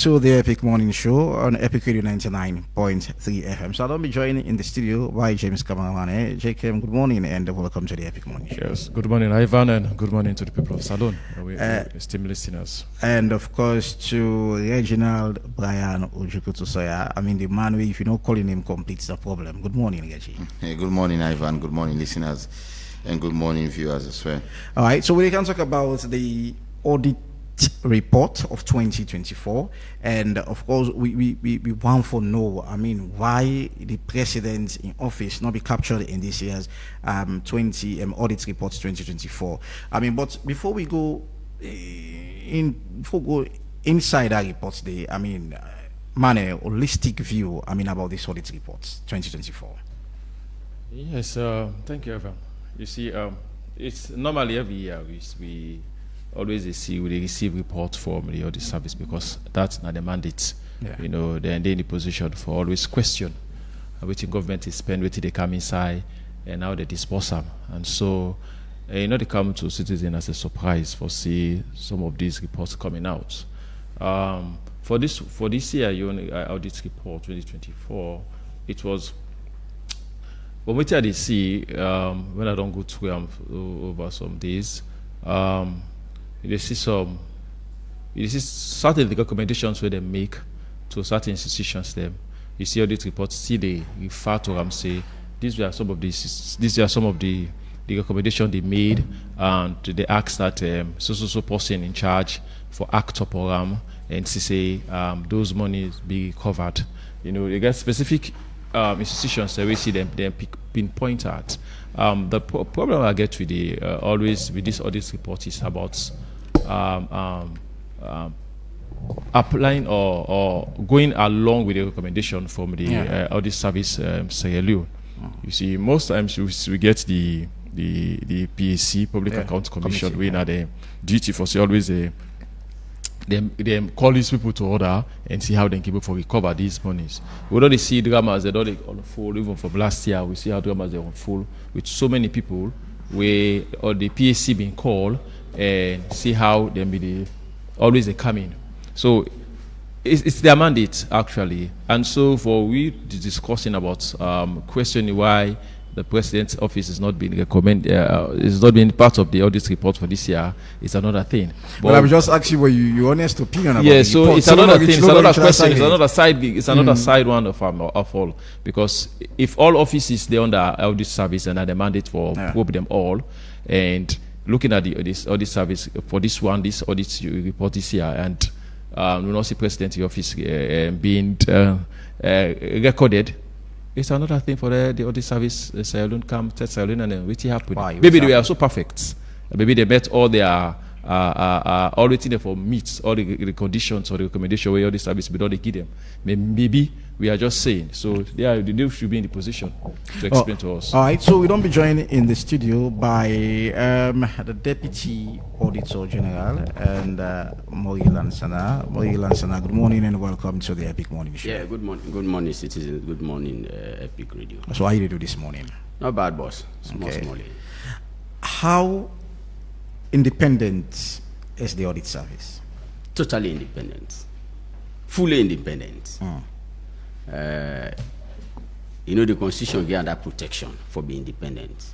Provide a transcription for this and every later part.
to the Epic Morning Show on Epic Radio 99.3 FM. So I'll be joined in the studio by James Kamawane. JKM, good morning and welcome to the Epic Morning Show. Yes, good morning, Ivan, and good morning to the people of Salon, esteemed listeners. And of course to Reginald Brian Ojukutusoya. I mean, the man who, if you don't call him complete, it's a problem. Good morning, Reggie. Hey, good morning, Ivan. Good morning, listeners. And good morning, viewers as well. All right, so we can talk about the audit report of 2024, and of course we want to know, I mean, why the president in office not be captured in this year's audit report 2024. I mean, but before we go inside our reports, I mean, a holistic view, I mean, about this audit report 2024. Yes, thank you, Ivan. You see, it's normally every year we always receive reports from the audit service, because that's not the mandate. Yeah. You know, they're in the position for always question which government is spend, which they come inside, and how they dispose them. And so, they come to citizens as a surprise for see some of these reports coming out. For this year, audit report 2024, it was. But what I see, when I don't go through over some days, you see certain recommendations where they make to certain institutions. Them, you see audit reports. See they refer to them. Say these are some of the recommendations they made, and they ask that so person in charge for act upon and say those monies be covered. You know, they get specific institutions that we see them pinpoint at. The problem I get with always with this audit report is about applying or going along with the recommendation from the audit service Sierra Leone. You see, most times we get the PAC, Public Account Commission, we have the duty for say always they call these people to order and see how they can for recover these monies. We don't see dramas they don't unfold. Even from last year, we see how dramas they unfold with so many people where or the PAC being called and see how they be always they come in. So it's their mandate actually. And so for we discussing about questioning why the president's office is not being recommended, is not being part of the audit report for this year. It's another thing. But I was just asking what your honest opinion about. Yeah, so report. It's another thing. It's another question. It's another side. It's another side one of all. Because if all offices they under audit service and are the mandate for probe them all, and looking at this audit service for this audit report this year, and we not see president in office being recorded. It's another thing for the audit service. Salon come test Salon and then what happened. Maybe they were so perfect. Maybe they met all their all waiting there for meets all the conditions or the recommendation where audit service but they give them. Maybe we are just saying. So they should be in the position to explain to us. All right. So we don't be joined in the studio by the Deputy Auditor General and Mori Lansana. Mori Lansana, good morning and welcome to the Epic Morning Show. Yeah, good morning. Good morning, citizens. Good morning, Epic Radio. So how you do this morning? Not bad, boss. Small. How independent is the audit service? Totally independent. Fully independent. You know, the Constitution gives that protection for being independent.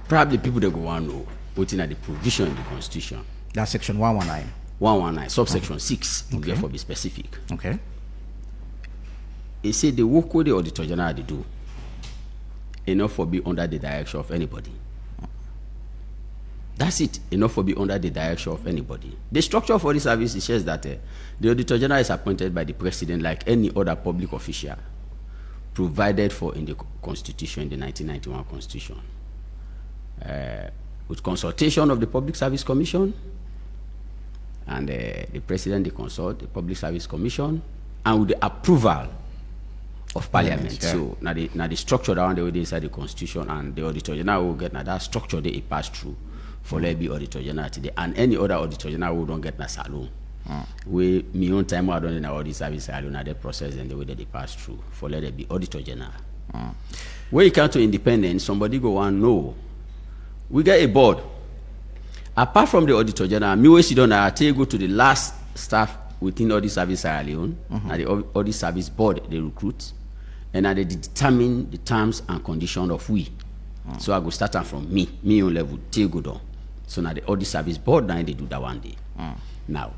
Probably people that go on know waiting at the provision in the Constitution. That's section 119. 119, subsection 6, therefore be specific. Okay. It said the work what the Auditor General they do enough for be under the direction of anybody. That's it. Enough for be under the direction of anybody. The structure for the service says that the Auditor General is appointed by the President like any other public official provided for in the Constitution, in the 1991 Constitution. With consultation of the Public Service Commission, and the President they consult the Public Service Commission, and with the approval of Parliament. So now the structure that one they will inside the Constitution, and the Auditor General will get now that structure they pass through for let be Auditor General today, and any other Auditor General who don't get na salon. We me own time I don't in our audit service salon at the process and the way that they pass through for let it be Auditor General. When you come to independence, somebody go on no. We get a board. Apart from the Auditor General, me we sit down I take go to the last staff within Audit Service Sierra Leone, and the Audit Service Board they recruit, and they determine the terms and conditions of we. So I go start from me on level till go down. So now the Audit Service Board now they do that one day. Now,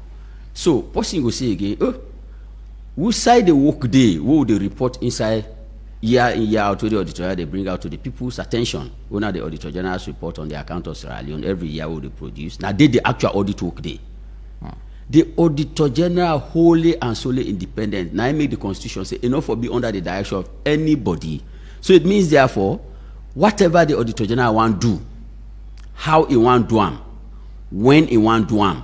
so person go say again, who side the work day? Who they report inside year in year out to the auditor? They bring out to the people's attention. When the Auditor General's report on the account of Sierra Leone every year will they produce. Now they the actual audit work day. The Auditor General wholly and solely independent. Now I make the Constitution say enough for be under the direction of anybody. So it means therefore, whatever the Auditor General want do, how he want do them, when he want do them,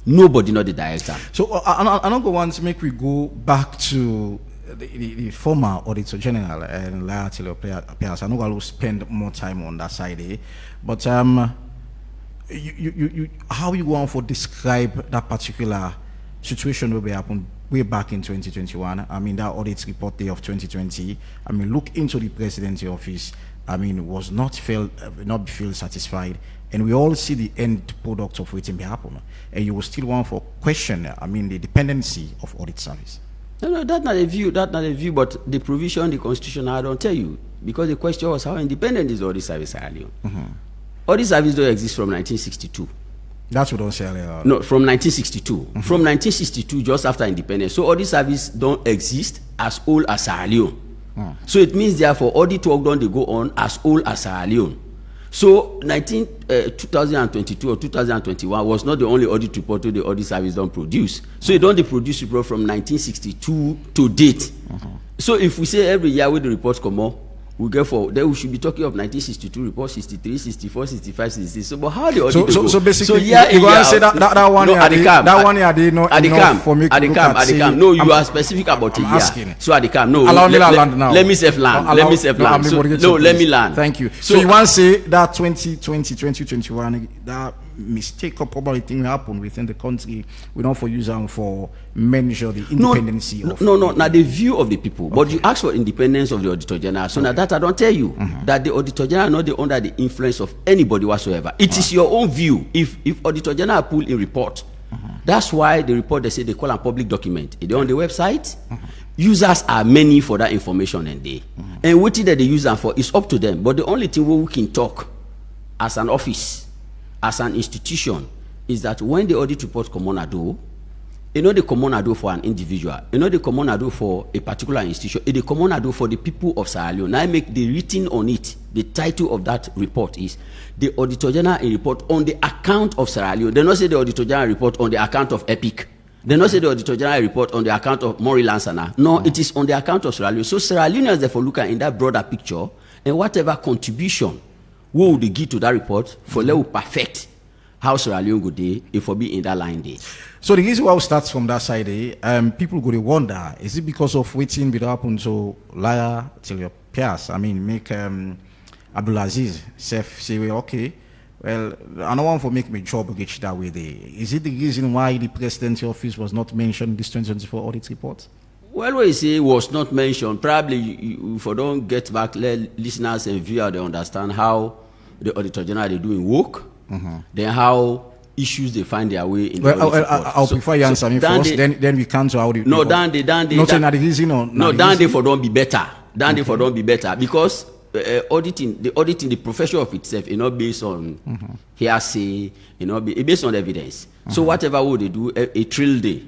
nobody know the director. So I don't go want to make we go back to the former Auditor General and Pierce. I know I will spend more time on that side, but you how you want to describe that particular situation will be happened way back in 2021. I mean that audit report day of 2020. I mean look into the presidency office. I mean was not feel satisfied, and we all see the end product of waiting be happen, and you will still want for question. I mean the dependency of audit service. No, that's not a view. That's not a view. But the provision, the Constitution, I don't tell you because the question was how independent is Audit Service Sierra Leone. Audit Service don't exist from 1962. That's what don't say earlier. No, from 1962. From 1962, just after independence. So Audit Service don't exist as old as Sierra Leone. So it means therefore audit work done they go on as old as Sierra Leone. So 2022 or 2021 was not the only audit report the Audit Service don't produce. So it don't produce report from 1962 to date. So if we say every year when the reports come out, we get for then we should be talking of 1962 report, 63, 64, 65, 66. So but how the audit so basically yeah, you want to say that one no, at the one year they no enough for me to look at no, you are specific about a year. Asking. So at the camp, no, allow me land now. Let me save land. Let me save land. No, let me land. Thank you. So you want to say that 2020, 2021 that mistake or probably thing happen within the country, we don't for use them for measure the independency of now the view of the people. But you ask for independence of the Auditor General. So now that I don't tell you that the Auditor General not the under the influence of anybody whatsoever. It is your own view. If Auditor General pull a report, that's why the report they say they call a public document. It's on the website. Users are many for that information and they and what that they use them for is up to them. But the only thing we can talk as an office, as an institution, is that when the audit report come on a do, you know the come on a do for an individual, you know the come on a do for a particular institution, it the come on a do for the people of Sierra Leone. Now I make the written on it, the title of that report is the Auditor General report on the account of Sierra Leone. They not say the Auditor General report on the account of EPIC. They not say the Auditor General report on the account of Mori Lansana. No, it is on the account of Sierra Leone. So Sierra Leoneans therefore look at in that broader picture, and whatever contribution we would give to that report for let we perfect how Sierra Leone go day if we be in that line day. So the reason why we start from that side, people go to wonder, is it because of waiting with happen to liar till your Pierce? I mean, make Abdulaziz say, well, okay, well, I don't want to make my job get that way there. Is it the reason why the presidency office was not mentioned in this 2024 audit report? Well, what you say was not mentioned. Probably if I don't get back, let listeners and viewers they understand how the Auditor General they doing work, then how issues they find their way in the audit report. I'll prefer you answer me first, then we come to how the... No, Dan they not saying that the reason or... No, Dan they for don't be better. Dan they for don't be better because auditing, the profession of itself, you know, based on hearsay, you know, based on evidence. So whatever would they do, a trail day.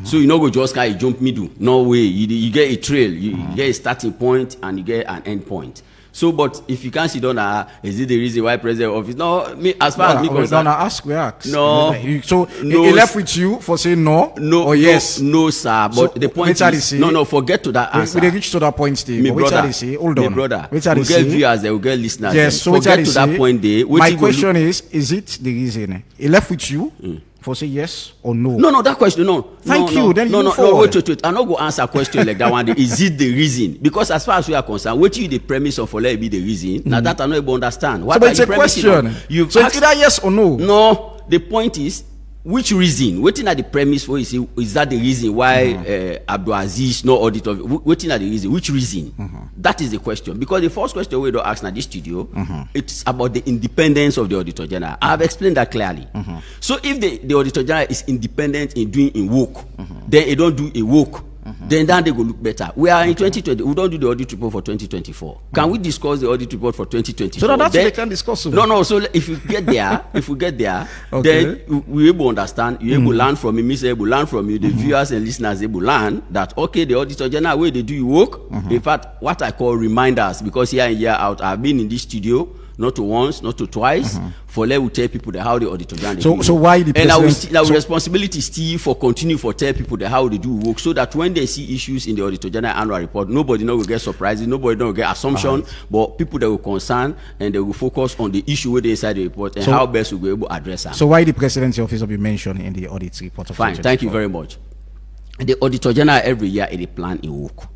So you know go just kind of jump middle. No way. You get a trail, you get a starting point and you get an end point. So, but if you can't sit down, is it the reason why president office? No, me as far as me concerned. We ask. No. So he left with you for saying no or yes. No, sir. But so, the point is, no, forget to that answer. We reach to that point, Steve. Me brother, hold on. Me brother. We get viewers, they will get listeners. Yes. So forget to that point. My question is it the reason he left with you? For say yes or no? No, that question, no. Thank you. No, then no, you wait. I'm not going to answer a question like that one. Is it the reason? Because as far as we are concerned, what is the premise of let it be the reason? Now that I not able to understand. What so, but it's a question. So it's either yes or no. No, the point is, which reason? Waiting at the premise for is that the reason why Abdul Aziz no audit of waiting at the reason? Which reason? That is the question. Because the first question we don't ask in this studio, it's about the independence of the Auditor General. I have explained that clearly. So if the Auditor General is independent in doing a work, then they don't do a work. Then they go look better. We are in 2020. We don't do the audit report for 2024. Can we discuss the audit report for 2024? So that's what they can discuss. No. So if we get there, then we able to understand. You able to learn from me. Me say able to learn from you. The viewers and listeners able to learn that okay, the Auditor General way they do your work. In fact, what I call reminders, because year in year out, I've been in this studio. Not to once, not to twice. For let we tell people that how the Auditor General. So why the president? And our responsibility still for continue for tell people that how they do work, so that when they see issues in the Auditor General annual report, nobody will get surprises, nobody will get assumption, but people that will concern and they will focus on the issue where they inside the report and how best we will be able to address them. So why the presidency office will be mentioned in the audit report of Fine, thank you very much. The Auditor General every year they plan a work.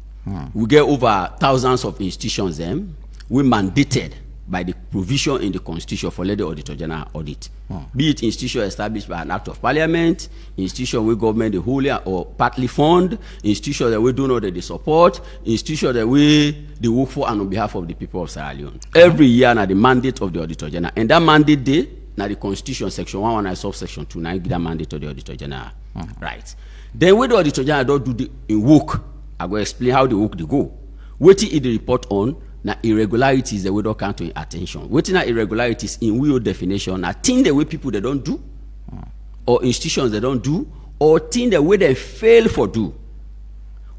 We get over thousands of institutions them. We mandated by the provision in the Constitution for let the Auditor General audit. Be it institution established by an act of parliament, institution where government the wholly or partly fund, institution that we do not that they support, institution that we they work for and on behalf of the people of Sierra Leone. Every year now the mandate of the Auditor General. And that mandate day, now the Constitution section 119 subsection 29 give that mandate to the Auditor General. Right. Then when the Auditor General don't do the in work, I go explain how the work they go. Waiting in the report on now irregularities that we don't come to attention. Waiting at irregularities in real definition, I think the way people they don't do, or institutions they don't do, or think the way they fail for do,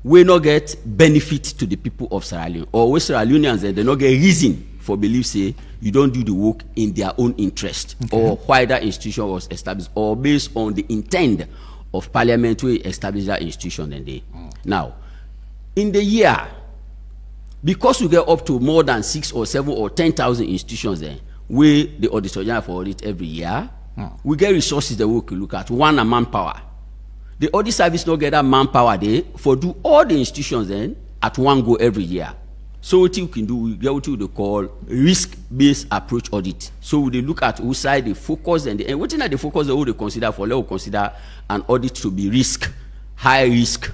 we not get benefit to the people of Sierra Leone, or we Sierra Leoneans they not get reason for belief say you don't do the work in their own interest, or why that institution was established, or based on the intent of parliament to establish that institution. And they now in the year. Because we get up to more than 6 or 7 or 10,000 institutions there, we the Auditor General for audit every year, we get resources that we can look at. One, a manpower. The audit service not get that manpower there for do all the institutions then at one go every year. So what you can do, we get what they call risk-based approach audit. So we look at who side the focus and what in the focus that we consider for let we consider an audit to be high risk.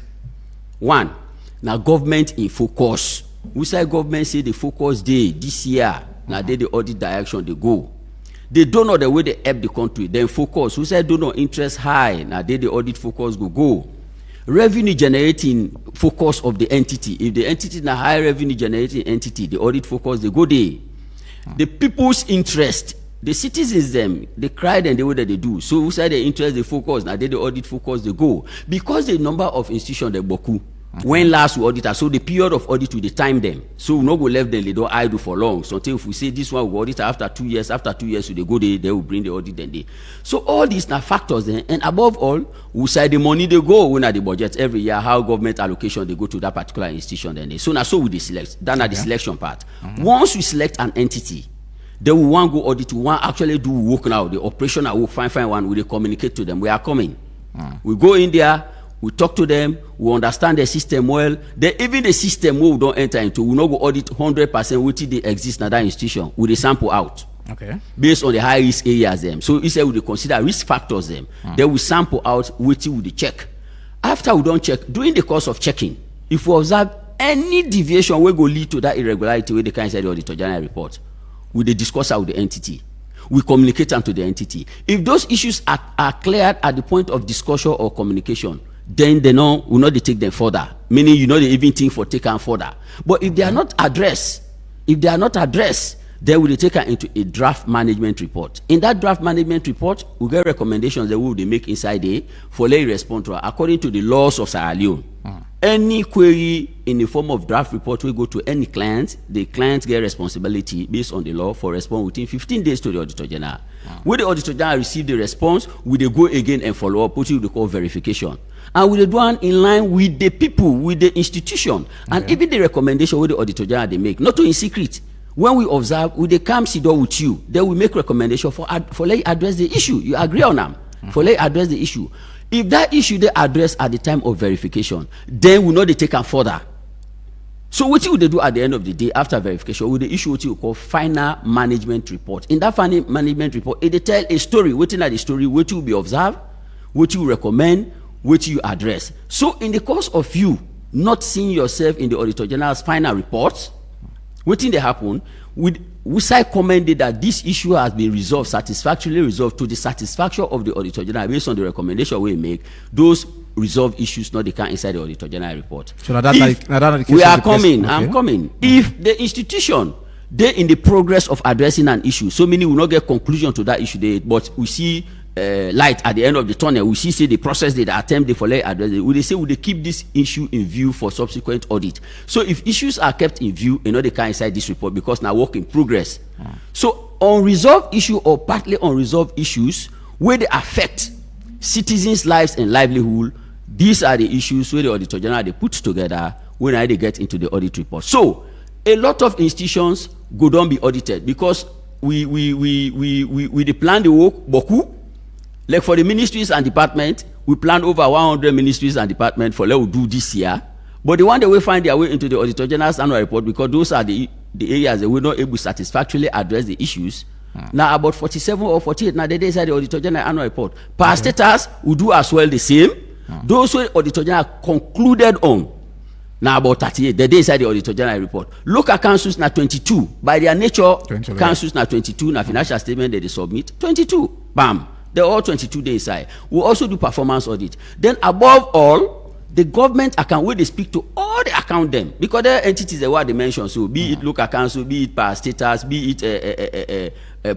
One, now government in focus. We say government say the focus day this year. Now they the audit direction they go. They don't know the way they help the country. Then focus. We say don't know interest high. Now they the audit focus go. Revenue generating focus of the entity. If the entity is a high revenue generating entity, the audit focus they go there. The people's interest, the citizens them, they cry and the way that they do. So we say the interest they focus. Now they the audit focus they go. Because the number of institutions they boku. When last we audit, so the period of audit we the time them. So we not go left them, they don't idle for long. So until if we say this one we audit after 2 years, after 2 years we they go there, they will bring the audit then they. So all these are factors then, and above all, we say the money they go when at the budget every year, how government allocation they go to that particular institution then they. So now so we select. That's the selection part. Once we select an entity, then we want go audit, we want actually do work now, the operational work, fine one, we communicate to them. We are coming. We go in there. We talk to them, we understand the system well. Then even the system we don't enter into, we not go audit 100% which they exist in that institution. We they sample out. Okay. Based on the high risk areas them. So instead we consider risk factors them. Then we sample out which we check. After we don't check, during the course of checking, if we observe any deviation we go lead to that irregularity where they can say the Auditor General report, we they discuss out with the entity. We communicate them to the entity. If those issues are cleared at the point of discussion or communication, then they know will not take them further. Meaning you know they even think for taking further. But if they are not addressed, then we will take her into a draft management report. In that draft management report, we get recommendations that we will make inside there for lay respond to according to the laws of Sierra Leone. Any query in the form of draft report will go to any client. The client get responsibility based on the law for respond within 15 days to the Auditor General. When the Auditor General receive the response, we they go again and follow up, which we call verification. And we do one in line with the people, with the institution, and even the recommendation with the Auditor General they make, not to in secret. When we observe, we they come sit down with you, then we make recommendation for let address the issue. You agree on them? For let address the issue. If that issue they address at the time of verification, then we know they take them further. So what will they do at the end of the day after verification? Will they issue what you call final management report? In that final management report, they tell a story. Waiting at the story, what will be observed, what you recommend, what you address. So in the course of you not seeing yourself in the Auditor General's final report, what thing they happen, we say commented that this issue has been resolved, satisfactorily resolved to the satisfaction of the Auditor General based on the recommendation we make. Those resolved issues not they can inside the Auditor General report. So that we are coming, I'm coming. If the institution they in the progress of addressing an issue, so many will not get conclusion to that issue, but we see light at the end of the tunnel. We see say the process they attempt they for address it. Would they say would they keep this issue in view for subsequent audit? So if issues are kept in view, you know they can inside this report because now work in progress. So unresolved issue or partly unresolved issues where they affect citizens' lives and livelihood, these are the issues where the Auditor General they put together when they get into the audit report. So a lot of institutions go down be audited because we plan the work beaucoup. Like for the ministries and department, we plan over 100 ministries and departments for let do this year. But the one that will find their way into the Auditor General's annual report because those are the areas that we're not able to satisfactorily address the issues. Now about 47 or 48 now they inside the Auditor General annual report. Per status will do as well the same. Those who Auditor General concluded on. Now about 38, the day inside the Auditor General report. Local councils now 22. By their nature, councils now 22. Now financial statement that they submit 22. Bam. They're all 22 days inside. We'll also do performance audit. Then above all, the government account where they speak to all the account them because there are entities that what they mentioned. So be it local council, be it per status, be it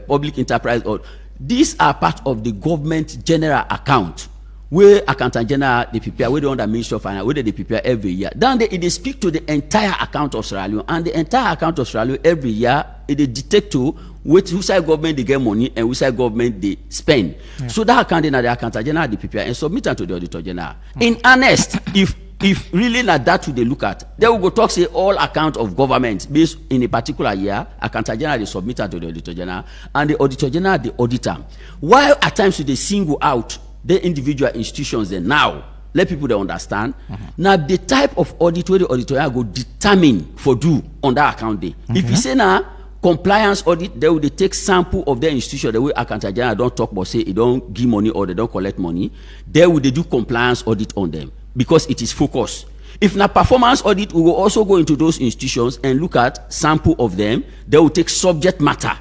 public enterprise, or these are part of the government general account where accountant general they prepare, where they under Ministry of Finance, where they prepare every year. Then they speak to the entire account of Sierra Leone, and the entire account of Sierra Leone every year they detect to which side government they get money and which side government they spend. So that account in the accountant general they prepare and submit to the Auditor General. In earnest, if really not that they look at, they will go talk say all account of government based in a particular year, accountant general they submit to the Auditor General, and the Auditor General they audit them. While at times they single out the individual institutions then now let people they understand. Now the type of audit where the Auditor General go determine for do on that account day. If you say now compliance audit, they will take sample of their institution the way accountant general don't talk about say they don't give money or they don't collect money. They will do compliance audit on them because it is focused. If na performance audit, we will also go into those institutions and look at sample of them. They will take subject matter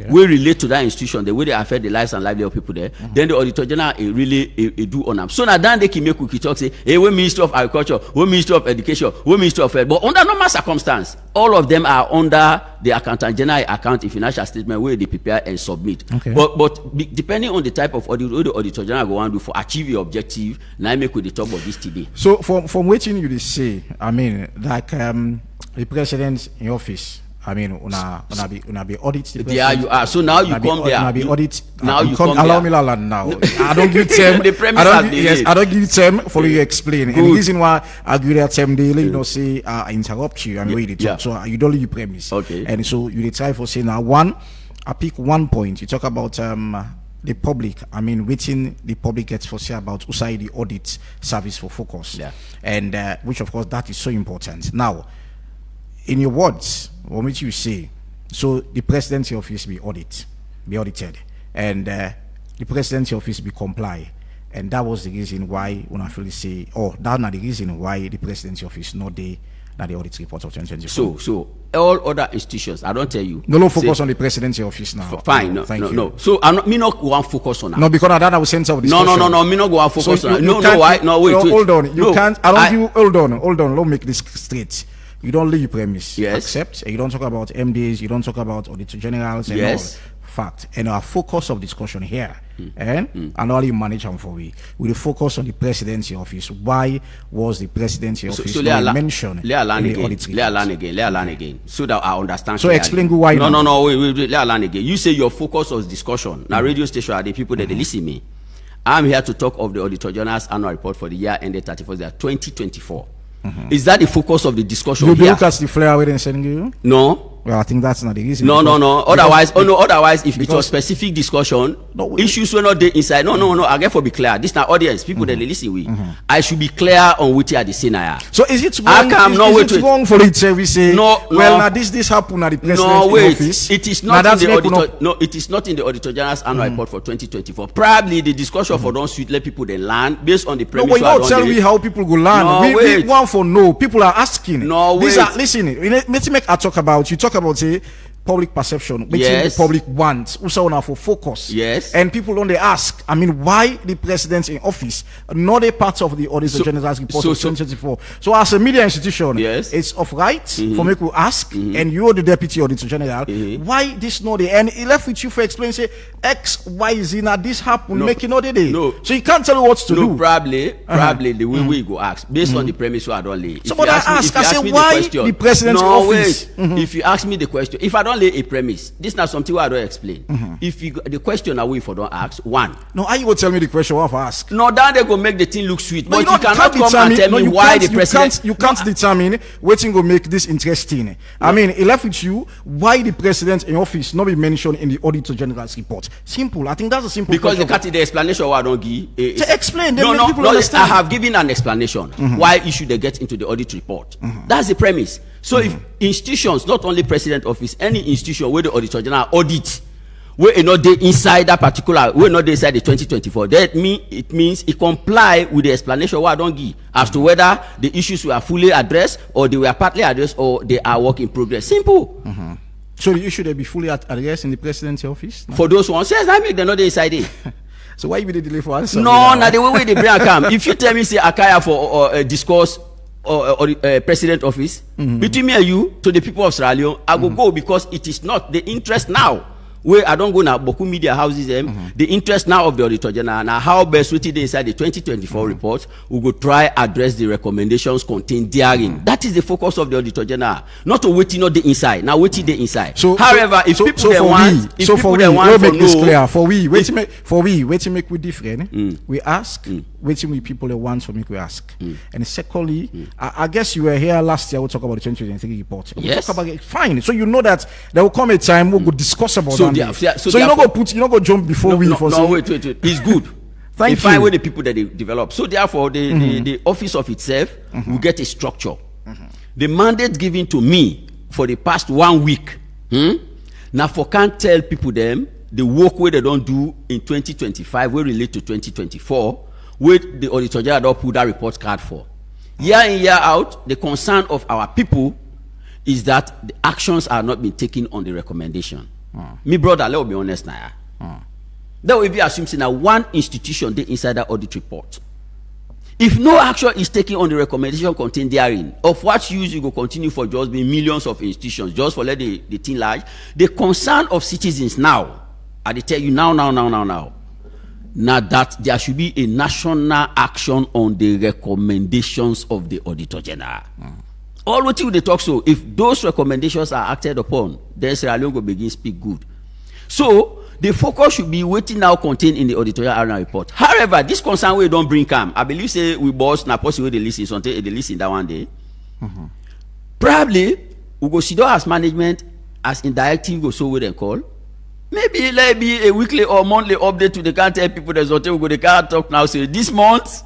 will relate to that institution, the way they affect the lives and livelihood of people there. Then the Auditor General really do on them. So now then they can make cookie talk say, hey, we Ministry of Agriculture, we Ministry of Education, we Ministry of Health. But under normal circumstance, all of them are under the Accountant General account in financial statement where they prepare and submit. But depending on the type of audit, the Auditor General go on do for achieve your objective, now make with the talk about this today. So from waiting you say, I mean, like the president in office, I mean, una be audit. Yeah, you are. So now you come there. Una be audit. Now you come allow me land now. I don't give term. The premise I don't give term. Follow you explain. And the reason why I give that term daily, you know, say I interrupt you and read it. Yeah. So you don't leave premise. Okay. And so you try for say now one. I pick one point. You talk about the public. I mean, waiting the public gets for say about USAID the audit service for focus. Yeah. And which of course that is so important. Now, in your words, what makes you say? So the presidency office be audited, and the presidency office be comply, and that was the reason why when I feel say, that's not the reason why the presidency office not the audit report of 2024. So all other institutions, I don't tell you. No focus on the presidency office now. Fine, no. So me not go and focus on that. No, because that was center of discussion. No. Me not go and focus on that. Wait. Hold on. You can't. Hold on. Let me make this straight. You don't leave premise. Yes. Accept. You don't talk about MDs. You don't talk about auditor generals. And all. Fact. And our focus of discussion here, and all you manage them for we will focus on the presidency office. Why was the presidency office not mentioned in the audit report? Let learn again. So that I understand. So explain why. No. Wait. Let learn again. You say your focus was discussion. Now radio station are the people that they listen me. I'm here to talk of the Auditor General's annual report for the year ended 31st 2024. Is that the focus of the discussion? You look at the flare away and sending you? No. Well, I think that's not the reason. No. Otherwise, if it was specific discussion, No, issues were not there inside. No. I get for be clear. This now audience, people that they listen with. I should be clear on which are the scenario. So is it wrong? Is it wrong for it to we say? No. Now this happened at the president's office. It is not in the auditor. No, it is not in the Auditor General's annual report for 2024. Probably the discussion for don't suit let people they learn based on the premise. No, but you don't tell me how people go learn. No, we want for no. People are asking. No, wait. Listen. Let's make a talk about. You talk about say public perception, which the public wants, also now for focus. Yes. And people don't they ask, I mean, why the president in office, not a part of the Auditor General's report of 2024. So as a media institution, it's of right for me to ask, and you're the Deputy Auditor General, why this not the, and he left with you for explain, say, X, Y, Z, now this happened, making all the day. No. So you can't tell you what to do. Probably the way we go ask, based on the premise I don't lay. So but I say, why the president's office? If you ask me the question, if I don't lay a premise, this is not something I don't explain. If you the question away for don't ask one. No, how you will tell me the question what I ask? No, that they go make the thing look sweet. But you cannot come and tell me why the president. You can't determine what thing will make this interesting. I mean, it left with you why the president in office not be mentioned in the Auditor General's report. Simple. I think that's a simple. Because the explanation why I don't give. To explain, no, understand. I have given an explanation why you should get into the audit report. That's the premise. So if institutions, not only president office, any institution where the Auditor General audit, where not they inside that particular, where not they inside the 2024, it means it comply with the explanation why I don't give as to whether the issues were fully addressed or they were partly addressed or they are work in progress. Simple. So the issue they be fully addressed in the president's office? No? For those ones, yes, I make them not inside it. So why you be the delay for answer? No, not the way they bring a come. If you tell me say Akaya for discourse or president office between me and you to the people of Sierra Leone, I will go because it is not the interest now. Where I don't go now, Boku media houses them. The interest now of the Auditor General now how best written inside the 2024 report, we go try address the recommendations contained therein. That is the focus of the Auditor General, not to waiting on the inside. Now waiting the inside. So, however, if people they want, if people they want to know, for we waiting make we different. We ask. Waiting with people that want for me to ask. And secondly, I guess you were here last year. We'll talk about the 2023 report. We'll talk about it. Fine. So you know that there will come a time we'll go discuss about that. So you're not go jump before we. No, wait. It's good. Thank you. Find where the people that they develop. So therefore, the office of itself will get a structure. The mandate given to me for the past 1 week. Now for can't tell people them the work where they don't do in 2025 will relate to 2024. Where the Auditor General don't put that report card for. Year in, year out, the concern of our people is that the actions are not being taken on the recommendation. Me brother, let me be honest now. That will be assuming that one institution they inside that audit report. If no action is taken on the recommendation contained therein, of what use you go continue for just being millions of institutions, just for let the thing large. The concern of citizens now, I tell you now, now that there should be a national action on the recommendations of the Auditor General. All what you they talk so, if those recommendations are acted upon, then Sierra Leone will begin speak good. So the focus should be waiting now contained in the Auditor General report. However, this concern we don't bring come. I believe say we boss na possible they listen something they listen that one day. Probably we go sit down as management as indirective go so we then call. Maybe let be a weekly or monthly update to the can't tell people there's something we go they can't talk now. Say this month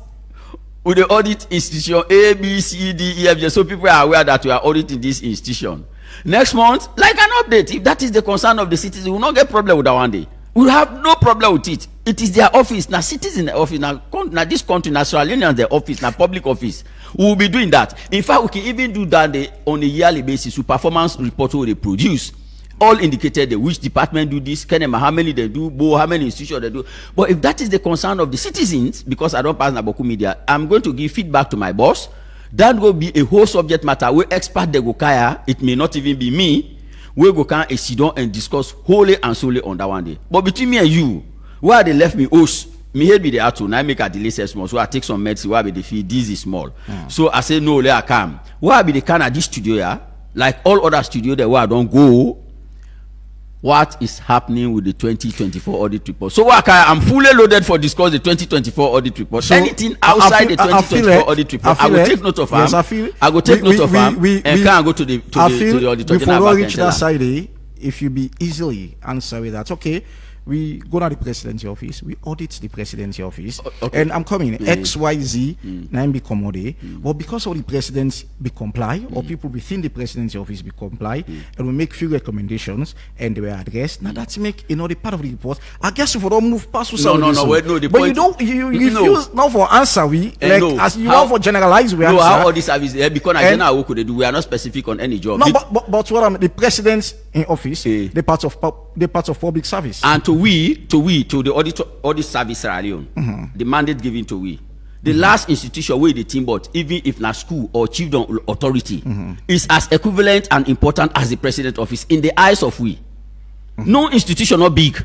with the audit institution A, B, C, D, E, F, G, so people are aware that we are auditing this institution. Next month, like an update. If that is the concern of the citizens, we will not get problem with that one day. We will have no problem with it. It is their office. Now citizens office, now this country, now Sierra Leoneans their office, now public office. We will be doing that. In fact, we can even do that on a yearly basis with performance report we produce. All indicated which department do this, how many they do, how many institutions they do. But if that is the concern of the citizens, because I don't pass Naboku media, I'm going to give feedback to my boss. That will be a whole subject matter where expert they go kaya. It may not even be me. We go can sit down and discuss wholly and solely on that one day. But between me and you, where they left me host, me head be the out to now make a delay small. So I take some medicine. Where be the fee? This is small. So I say no, let I come. Where be the kind of this studio here? Like all other studio there where I don't go. What is happening with the 2024 audit report? So I'm fully loaded for discuss the 2024 audit report. So anything outside the 2024 audit report, I will take note of them. Yes, I will take note of them and can go to the auditor. Before we reach that side, if you be easily answer with that, okay. we go to the presidency office, we audit the presidency office, okay. and I'm coming, XYZ, now become audit, but because of the presidents be comply, or people within the presidency office be comply, and we make few recommendations, and they were addressed. Now that's make the part of the report. I guess if we don't move past, the but point, you don't, you refuse now for answer, as you want for generalize, we answer. How all this service, because general work they do, we are not specific on any job. No, but what the presidents in office, the parts of public service. And to the audit service Sierra Leone, the mandate given to we. The last institution where the team bought, even if not school or chief authority, is as equivalent and important as the president office in the eyes of we. No institution not big,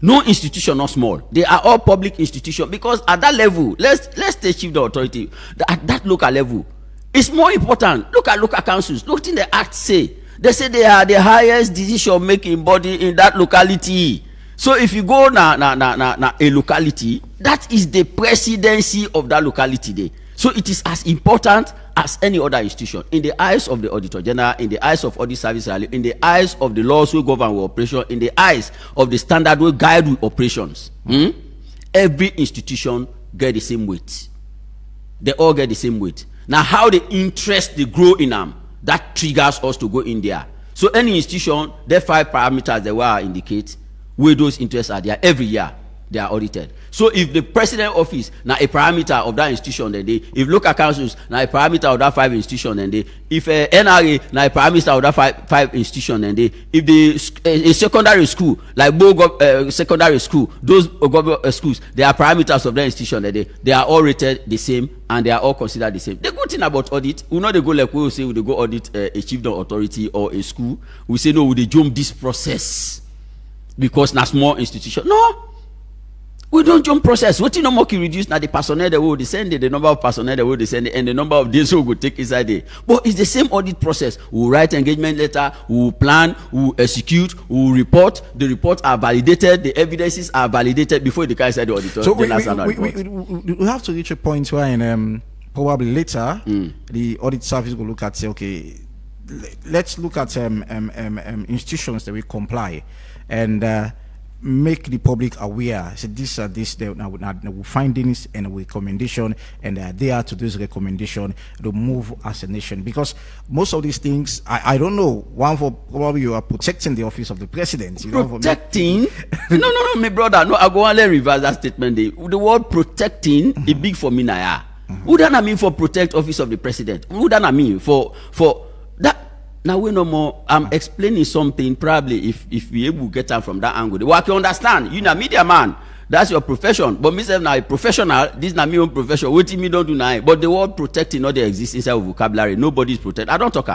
no institution not small. They are all public institutions because at that level, let's take chief authority at that local level. It's more important. Look at local councils. Look in the act say. They say they are the highest decision-making body in that locality. So if you go na a locality, that is the presidency of that locality there. So it is as important as any other institution in the eyes of the Auditor General, in the eyes of Audit Service, in the eyes of the laws who govern our operation, in the eyes of the standard who guide our operations. Every institution get the same weight. They all get the same weight. Now, how the interest they grow in them, that triggers us to go in there. So any institution, there are 5 parameters that will indicate where those interests are there. Every year they are audited. So if the president office now a parameter of that institution, then they, if local councils now a parameter of that 5 institution, then they, if NRA now a parameter of that five institution, then they, if the a secondary school like secondary school, those schools, they are parameters of that institution, then they are all rated the same and they are all considered the same. The good thing about audit, we not they go like we will say we go audit a chief authority or a school. We say no, we they jump this process because na small institution. No. We don't jump process. What you know more can reduce now the personnel that will descend, the number of personnel that will descend, and the number of days we will take inside there. But it's the same audit process. We will write engagement letter, we will plan, we will execute, we will report. The reports are validated, the evidences are validated before the guy inside the auditor. So we have to reach a point where in probably later the audit service will look at say, okay, let's look at institutions that will comply and make the public aware. So these are the findings and recommendation, and they are to this recommendation to move as a nation. Because most of these things, I don't know. One for probably you are protecting the office of the president. Protecting? No, my brother. No, I go and reverse that statement. The word protecting is big for me now. Who don't I mean for protect office of the president? Who don't I mean for that? Now we no more. I'm explaining something. Probably if we able to get out from that angle, what you understand? You know, media man. That's your profession. But myself now a professional. This is not my own profession. What me don't do now. But the word protecting not they exist inside of vocabulary. Nobody is protected. I don't talk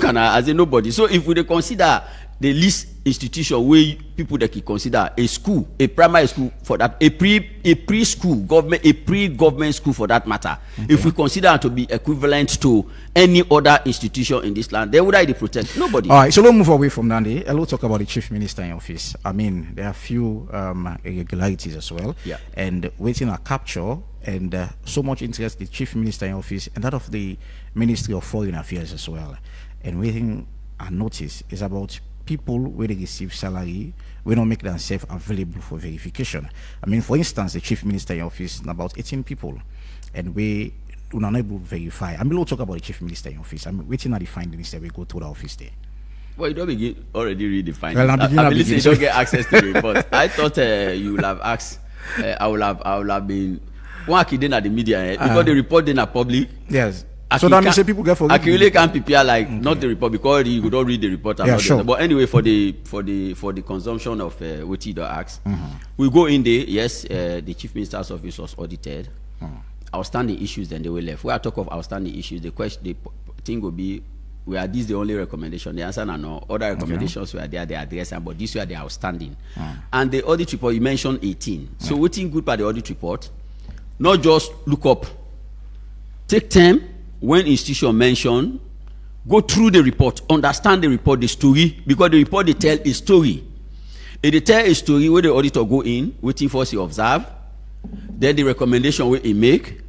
as a nobody. So if we consider the least institution where people that can consider a school, a primary school for that, a preschool government, a pre-government school for that matter, if we consider to be equivalent to any other institution in this land, they would either protect nobody. All right, so let's move away from Nandi. Let's talk about the chief minister in office. I mean, there are a few irregularities as well, and waiting a capture and so much interest the chief minister in office and that of the Ministry of Foreign Affairs as well. And waiting a notice is about people where they receive salary, we don't make themselves available for verification. I mean, for instance, the chief minister in office, about 18 people, and we are not able to verify. I mean, we'll talk about the chief minister in office. I'm waiting at the findings that we go to the office there. Well, you don't begin already read the findings. Well, I believe you don't get access to the report. I thought you will have asked. I will have been working at the media because the report then are public. Yes. So that means people get for. I can really can't prepare like not the report because you don't read the report. Sure. But anyway, for the consumption of what you don't ask, we go in there. Yes, the chief minister's office was audited. Outstanding issues, then they were left. Where I talk of outstanding issues, the thing will be, were these the only recommendation? The answer no. Other recommendations were there, they address them, but these were the outstanding. And the audit report, you mentioned 18. So what thing good by the audit report? Not just look up. Take time. When institution mention, go through the report, understand the report, the story, because the report they tell a story. If they tell a story where the auditor go in, waiting for us to observe, then the recommendation where he make,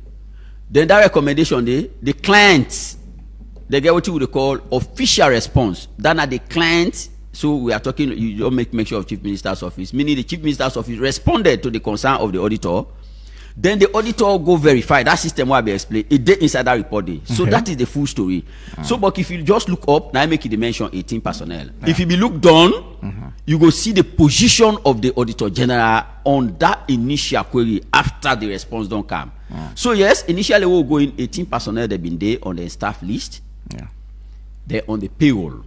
then that recommendation the clients, they get what you would call official response. Then the clients So we are talking, you don't make mention of Chief Minister's office, meaning the Chief Minister's office responded to the concern of the auditor. Then the auditor go verify that system will be explained. It did inside that report day. So that is the full story. So, but if you just look up, now I make it mention 18 personnel. If you be look down, you go see the position of the auditor general on that initial query after the response don't come. So yes, initially we'll go in 18 personnel they've been there on the staff list. They're on the payroll.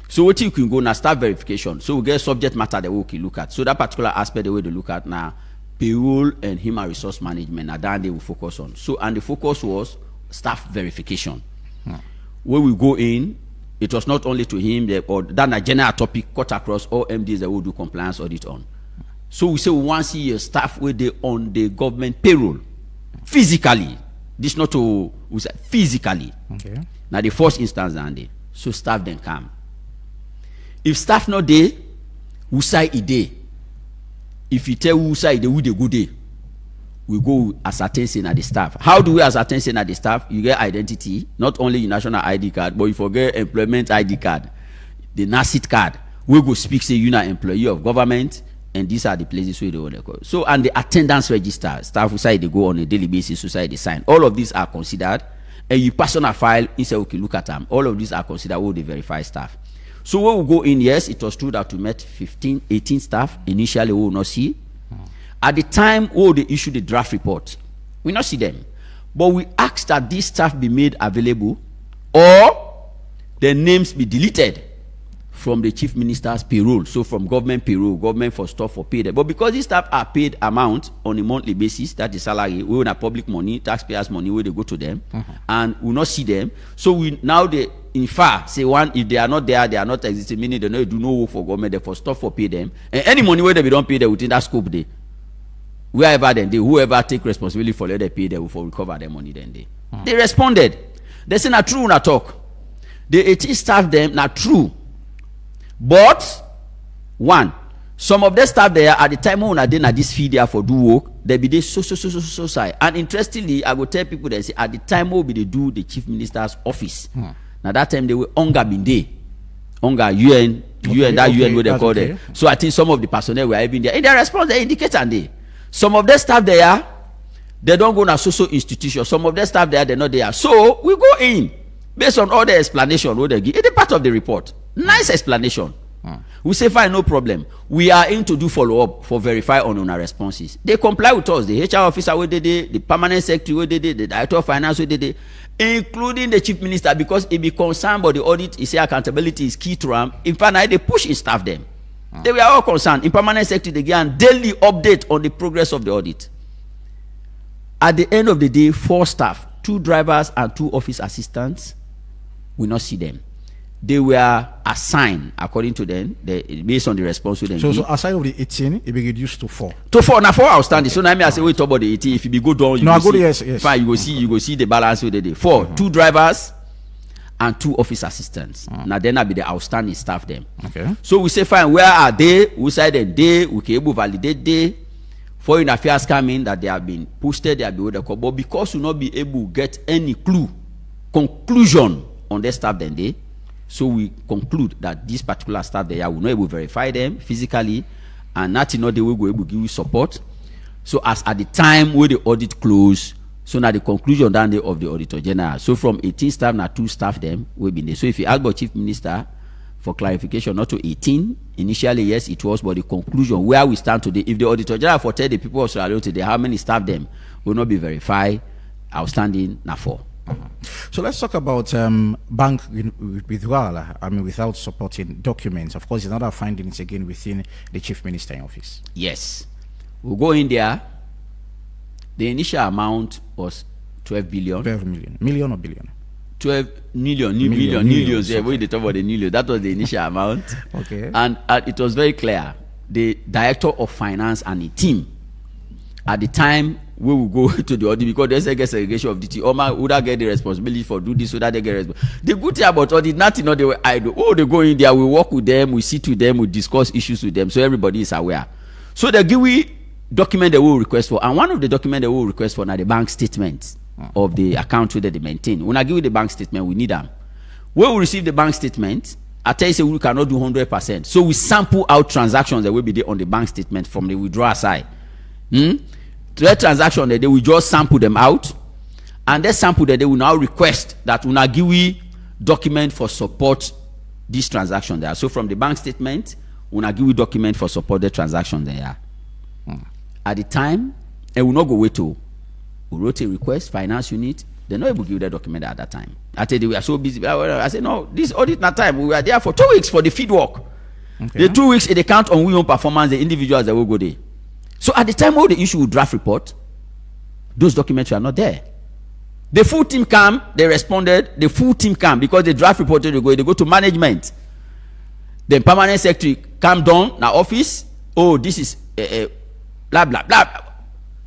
So what you can go now staff verification. So we get subject matter that we can look at. So that particular aspect the way to look at now. Payroll and human resource management, and that they will focus on. So, and the focus was staff verification. When we go in, it was not only to him, or that a general topic cut across all MDs that will do compliance audit on. So we say we want to see your staff where they on the government payroll, physically. This not to, we say physically. Now the first instance and day. So staff then come. If staff not there, we say a day. If you tell who side they would go day, we go ascertain at the staff. How do we ascertain at the staff? You get identity, not only your national ID card, but you forget employment ID card, the NACIT card. We go speak say you're an employee of government, and these are the places where they want to go. So, and the attendance register, staff who side they go on a daily basis, who side they sign. All of these are considered, and you personal file instead okay look at them. All of these are considered what they verify staff. So when we go in, yes, it was true that we met 15, 18 staff. Initially, we will not see. At the time, they issue the draft report, we not see them. But we asked that these staff be made available or their names be deleted from the Chief Minister's payroll. So from government payroll, government for stuff for paid. But because these staff are paid amount on a monthly basis, that is salary, we own a public money, taxpayers' money, where they go to them, and we not see them. So we now they infer, say one, if they are not there, they are not existing, meaning they do no work for government, they for stuff for pay them. And any money where they don't pay them within that scope they. Wherever then they, whoever take responsibility for let they pay them for recover their money then they. They responded. They say not true, not talk. The 18 staff them not true. But one, some of the staff there at the time when I did this feed there for do work, they be there so side. And interestingly, I go tell people that say at the time when they do the Chief Minister's office. Now that time they were hunger been there. Hunger UN where they call them. So I think some of the personnel were even there. In their response, they indicate and they. Some of the staff there, they don't go to social institution. Some of the staff there, they're not there. So we go in based on all the explanation what they give. It's a part of the report. Nice explanation. We say fine, no problem. We are in to do follow-up for verify on our responses. They comply with us. The HR officer what they did, the permanent secretary what they did, the director of finance what they did, including the chief minister, because it be concerned about the audit. He say accountability is key to them. In fact, they push his staff them. They were all concerned. In permanent secretary, they get a daily update on the progress of the audit. At the end of the day, 4 staff, 2 drivers and 2 office assistants, will not see them. They were assigned according to them, based on the response to them. So aside of the 18, it be reduced to 4. To 4 now 4 outstanding. So now I say we talk about the 18. If you be go down, you no, go I go see, yes. Fine, you go see the balance with the day. 4, 2 drivers and 2 office assistants. Now then I be the outstanding staff them. Okay. So we say fine, where are they? We say then they, we can able validate they. Foreign affairs come in that they have been posted, they have been with the call. But because we not be able to get any conclusion on their staff then they. So we conclude that this particular staff there will not able to verify them physically, and nothing not they will go able to give you support. So as at the time where the audit close, so now the conclusion down there of the auditor general. So from 18 staff now 2 staff them will be there. So if you ask about chief minister for clarification, not to 18 initially, yes it was, but the conclusion where we stand today, if the auditor general for tell the people of Sierra Leone today how many staff them will not be verified, outstanding now 4. So let's talk about bank withdrawal. I mean, without supporting documents. Of course, another findings again within the chief minister in office. Yes, we'll go in there. The initial amount was 12 billion. 12 million. Million or billion? 12 million. Millions. Yeah, we talk about the million. That was the initial amount. Okay. And it was very clear. The director of finance and the team at the time we will go to the audit because there's a segregation of duty. Oma would I get the responsibility for do this so that they get responsibility. The good thing about audit, nothing not they were idle. Oh, they go in there, we work with them, we sit with them, we discuss issues with them, so everybody is aware. So they give we document they will request for, and one of the documents they will request for are the bank statements of the account that they maintain. When I give you the bank statement, we need them. When we receive the bank statement, I tell you, say we cannot do 100%. So we sample out transactions that will be there on the bank statement from the withdrawal side. To that transaction, they will just sample them out, and that sample that they will now request that we now give we document for support this transaction there. So from the bank statement, we now give we document for support the transaction there. At the time, and we not go wait to. We wrote a request, finance unit. They're not able to give that document at that time. I tell you, we are so busy. I said, no, this audit not time. We were there for 2 weeks for the feed work. Okay. The 2 weeks, they count on we own performance, the individuals that will go there. So at the time all the issue with draft report, those documents were not there. The full team came, they responded, the full team came because the draft report, they go to management. The permanent secretary come down now office. Oh, this is blah, blah, blah.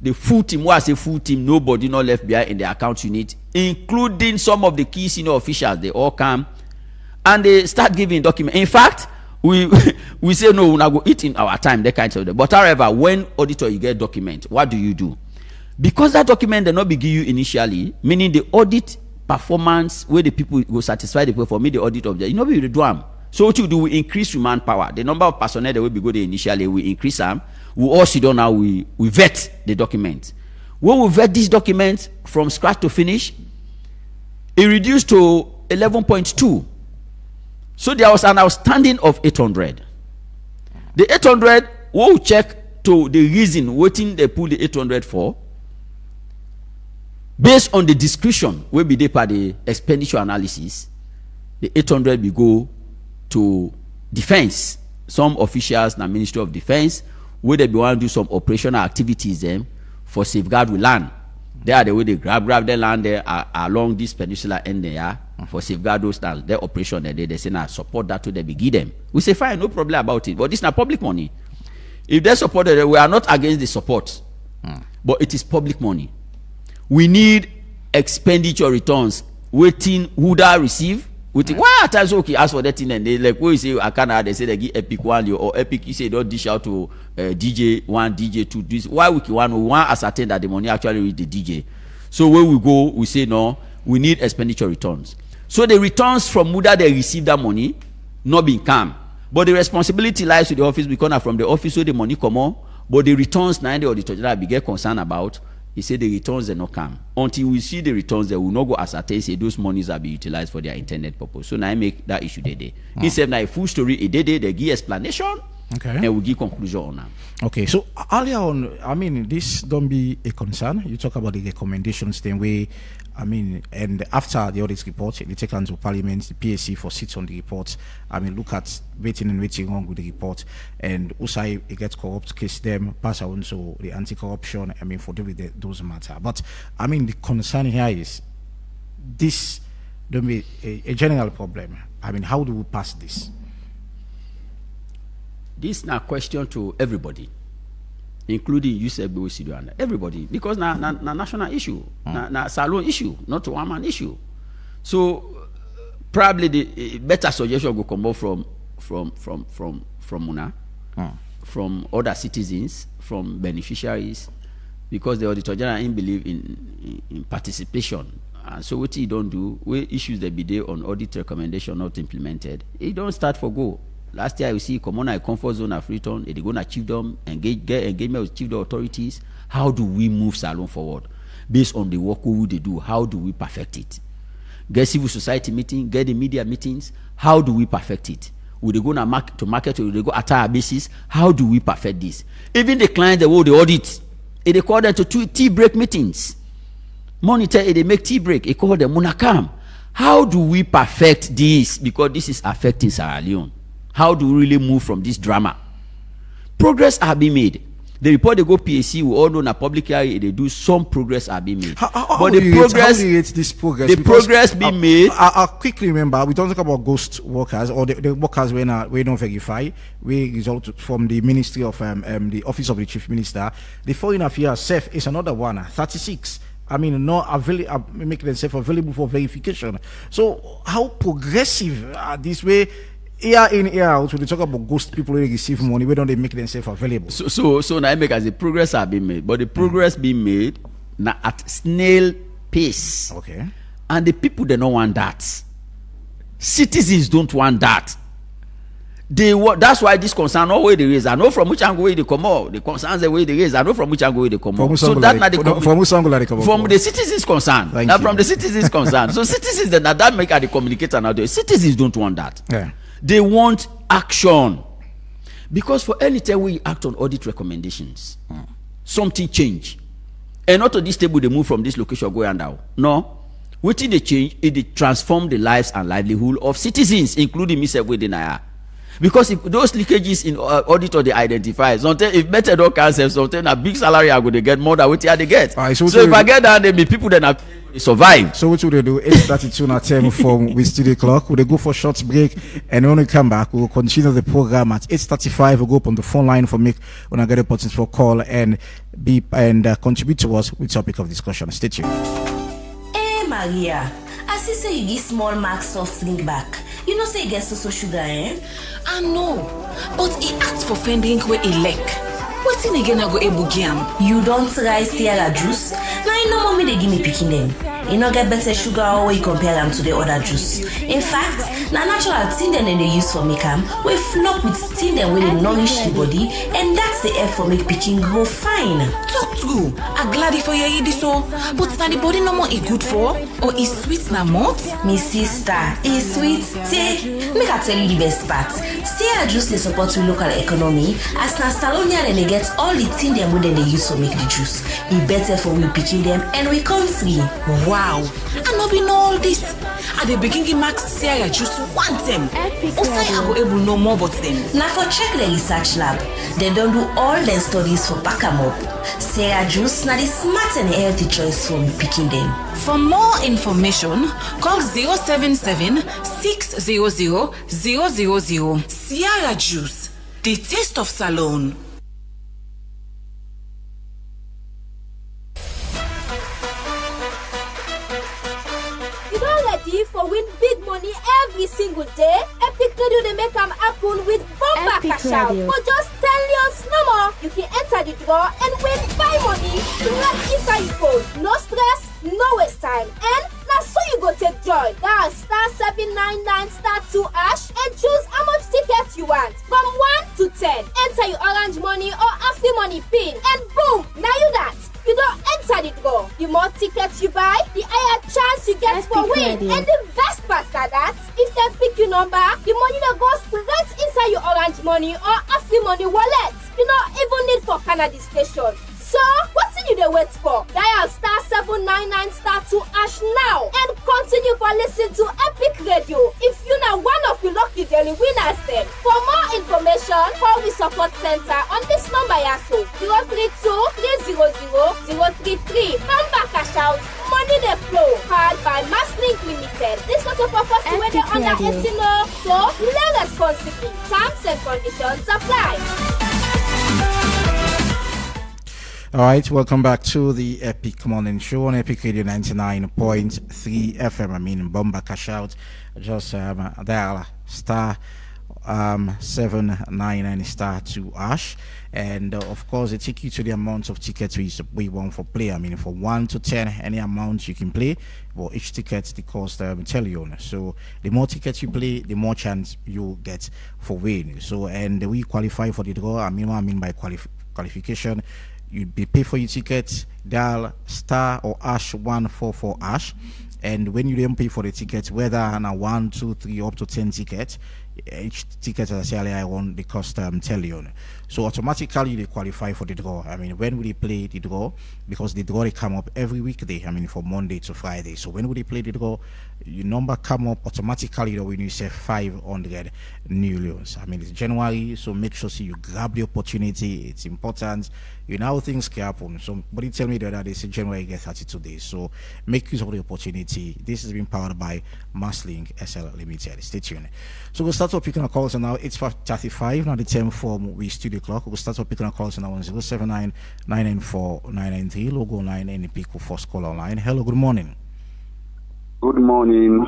The full team, when I say full team, nobody not left behind in the account unit, including some of the key senior officials. They all come and they start giving documents. In fact, we say no, we're not going to eat in our time, that kind of thing. But however, when auditor you get document, what do? Because that document they not be give you initially, meaning the audit performance where the people go satisfy the people for me the audit object, you know, we do them. So what you do, we increase your manpower. The number of personnel that will be good initially, we increase them. We all sit down now, we vet the document. When we vet this document from scratch to finish, it reduced to 11.2. So there was an outstanding of 800. The 800, we'll check to the reason waiting they pull the 800 for. Based on the description, will be there by the expenditure analysis, the 800 will go to defense. Some officials in the Ministry of Defense, where they be want to do some operational activities them for safeguard with land. They are the way they grab the land there along this peninsula end there for safeguard those lands. Their operation they say now support that to they be give them. We say fine, no problem about it. But this is not public money. If they support it, we are not against the support. But it is public money. We need expenditure returns. Waiting who that receive. Why at times okay ask for that thing and they like when you say I can't they say they give Epic 1 or Epic you say don't dish out to DJ 1, DJ 2. This why we want ascertain that the money actually reach the DJ. So when we go we say no, we need expenditure returns. So the returns from Muda they receive that money not being calm, but the responsibility lies with the office because from the office so the money come on, but the returns now the auditor general be get concerned about. He said the returns they not come until we see the returns. They will not go ascertain say those monies are be utilized for their intended purpose. So now I make that issue day. Instead now a full story a day they give explanation. Okay. And we give conclusion on that. Okay. So earlier on, I mean, this don't be a concern. You talk about the recommendations then way. I mean, and after the audit report, they take on to Parliament, the PSC for sits on the report. I mean, look at waiting wrong with the report, and also it gets corrupt case them pass on so the anti-corruption. I mean, for those matter. But I mean, the concern here is this don't be a general problem. I mean, how do we pass this? This is now a question to everybody, including you said everybody, because now national issue, na salon issue, not one man issue. So probably the better suggestion will come out from Muna, from other citizens, from beneficiaries, because the auditor general believe in participation. And so what he don't do, where issues that be there on audit recommendation not implemented, it don't start for go. Last year, we see come on a comfort zone of return. They're going to achieve them, get engagement with chief authorities. How do we move Salon forward? Based on the work they do, how do we perfect it? Get civil society meeting, get the media meetings. How do we perfect it? Will they go to market or will they go at our basis? How do we perfect this? Even the clients that will the audit, they call them to tea break meetings. Monitor, they make tea break. They call them Munakam. How do we perfect this? Because this is affecting Sierra Leone. How do we really move from this drama? Progress are being made. The report they go PAC, we all know in a public area they do some progress are being made. But the progress, the progress being made. I quickly remember we don't talk about ghost workers or the workers we don't verify. We result from the Ministry of the Office of the Chief Minister. The Foreign Affairs SEF is another one, 36. I mean, not available, make themselves available for verification. So how progressive this way? Year in, year out, when they talk about ghost people who receive money, why don't they make themselves available? So now I make as the progress are being made, but the progress being made now at snail pace. Okay. And the people they don't want that. Citizens don't want that. That's why this concern always they raise. I know from which angle they come out. The concerns the way they raise. I know from which angle they come out. So that from the citizens concern. Now from the citizens concern. So citizens that make the communicator now. The citizens don't want that. Yeah. They want action. Because for any time we act on audit recommendations, something change. And not to this table they move from this location go and down. No. What did they change? It transform the lives and livelihood of citizens, including myself within IR. Because if those leakages in audit or they identify, sometimes if better don't cancel, sometimes a big salary are going to get more than what they get. Right, so if I get that, there be people that are survive. So what will they do? 8:32 now time from with studio clock. We'll go for a short break, and when we come back, we'll continue the program at 8:35. We'll go up on the phone line for make when I get a opportunity for call and be and contribute to us with topic of discussion. Stay tuned. Hey Maria, I see say you give small mark soft drink back. You know say you get so sugar, eh? I know, but he asked for friend drink where he like. What's in again I go able game? You don't try Sierra juice. Now you know mommy they give me picking them. You know get better sugar or way you compare them to the other juice. In fact, now natural thing them they use for make them, we flop with thing them where they nourish the body, and that's the help for make picking grow fine. Talk true. I'm glad for you eat this so, but now the body no more is good for, or is sweet na mouth? Me sister, is sweet. Say, make I tell you the best part. Sierra juice they support the local economy, as na Salonia and they get all the thing them where they use to make the juice. It better for we picking them and we come free. Wow, I not be know all this. At the beginning, Max Sierra juice one time. Also, I go able know more about them. Now for check the research lab, they don't do all their studies for pack 'em up. Sierra juice now the smart and healthy choice for we picking them. For more information, call 077 600 000. Sierra juice, the taste of Salon. For win big money every single day, Epic Radio they make them happen with bomba cash out. For just 10 years no more, you can enter the draw and win 5 money straight inside your phone. No stress, no waste time. And now so you go take joy. Dial *799*2# and choose how much tickets you want. From 1 to 10. Enter your orange money or after money pin. And boom, now you that. You don't enter the draw. The more tickets you buy, the higher chance you get for win. And the best part of that, if they pick your number, the money that goes straight inside your orange money or after money wallet. You don't even need for Canada station. So, what's in you the wait for? Dial *799*2# now and continue for listening to Epic Radio. If you're not one of the lucky daily winners then. For more information, call the support center on this number also 032-300-033. Number cash out, money the flow, powered by Masslink Limited. This was a purpose to whether under 18 so play responsibly. Terms and conditions apply. All right, welcome back to the Epic Morning Show on Epic Radio 99.3 FM. I mean, Bomba Cash Out. Just dial *799*2#, and of course, it take you to the amount of tickets we want for play. I mean, for 1 to 10, any amount you can play. For each ticket, the cost tell you. So the more tickets you play, the more chance you get for win. So and we qualify for the draw. I mean by qualification. You be pay for your ticket, dial *144#, and when you then pay for the ticket, whether on a 1, 2, 3 up to 10 tickets, each ticket, as I say earlier, I want the cost tell you. So automatically they qualify for the draw. I mean, when will they play the draw? Because the draw they come up every weekday. I mean, from Monday to Friday. So when will they play the draw? Your number come up automatically when you say 500 new loans. I mean, it's January, so make sure you grab the opportunity. It's important. You know how things can happen. Somebody tell me the other day, say January get 32 days. So make use of the opportunity. This has been powered by Masslink SL Limited. Stay tuned. So we'll start picking our calls now. It's 5:35. Now the time form we studio clock. We'll start picking our calls now on 079 994 993. Logo line and the pick first call online. Hello, good morning. Good morning.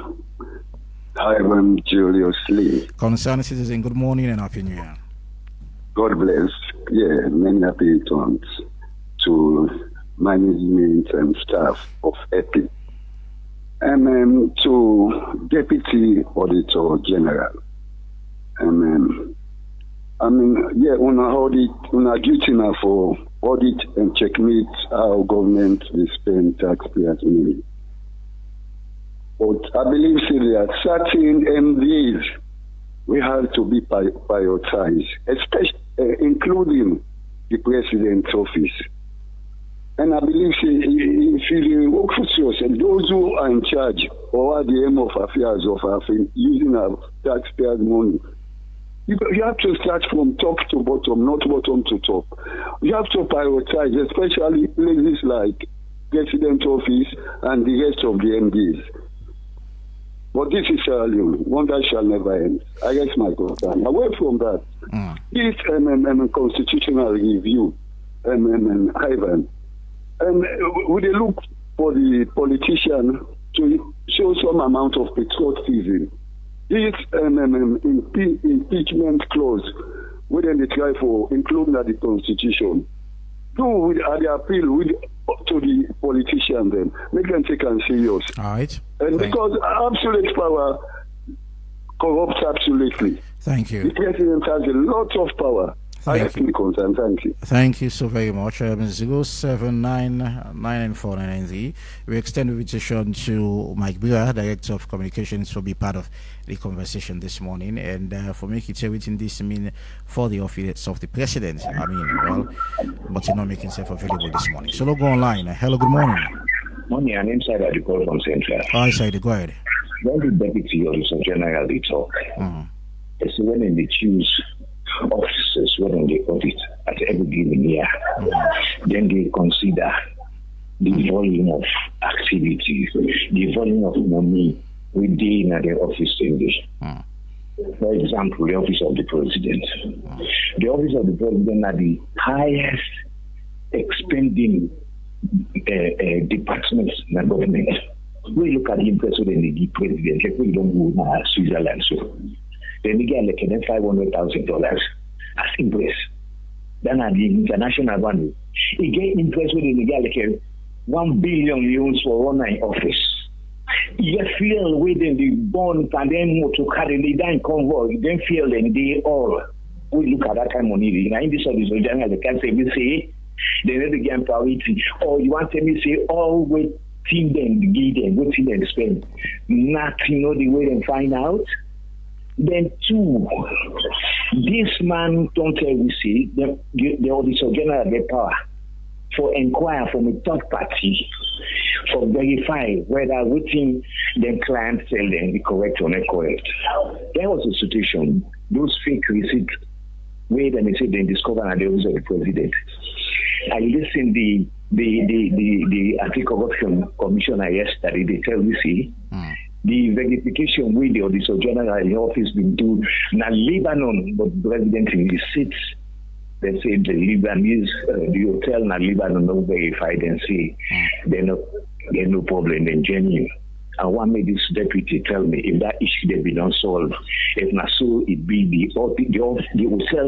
I'm Julius Lee. Concerned citizen, good morning and happy new year. God bless. Yeah, many happy returns to management and staff of EPIC. And to Deputy Auditor General. I mean, yeah, on a duty now for audit and checkmate how government will spend taxpayers' money. But I believe there are certain MDs we have to be prioritized, especially including the president's office. And I believe if you work for yourself, those who are in charge or are the aim of affairs of using our taxpayers' money, you have to start from top to bottom, not bottom to top. You have to prioritize, especially places like president's office and the rest of the MDs. But this is one that shall never end. I guess my concern. Away from that, this constitutional review, Ivan, would they look for the politician to show some amount of patriotism? This impeachment clause, whether they try for including the constitution, do the appeal to the politician then, make them take them serious. All right. And because absolute power corrupts absolutely. Thank you. The president has a lot of power. Thank you. Concern. Thank you. Thank you so very much. 079994993. We extend the invitation to Mike Bira, Director of Communications, to be part of the conversation this morning and for making everything this mean for the office of the president. I mean, well, but he's not making himself available this morning. So, go online. Hello, good morning. Morning, I'm inside the call from Central. Hi, Saidi, go ahead. When the deputy auditor general they talk, it's when they choose officers, when they audit at every given year, then they consider the volume of activity, the volume of money within the office English. For example, the office of the president. The office of the president are the highest expending departments in the government. We look at the impress of the president, like we don't go to Switzerland, so then they get like $500,000 as impress. Then at the international value, he get impressed with the get like €1 billion for one office. You feel within the bond and then to carry the down convoy, then feel and they all we look at that kind of money. Now in this office, general, they can't say we say they need to get priority. Or you want to say all wait till them give them, go till them spend. Nothing, know the way they find out. Then two, this man don't tell we see the auditor general get power for inquire from a third party for verify whether within the client tell them the correct or not correct. There was a situation, those fake receipts where they say they discover at the office of the president. I listened the anti-corruption commissioner yesterday, they tell me see the verification with the auditor general in the office been done now Lebanon, but the president in the seats. They say the Lebanese, the hotel in Lebanon not verified and say there's no problem in genuine. I want me this deputy tell me if that issue they be not solved. If not so, it be the hotel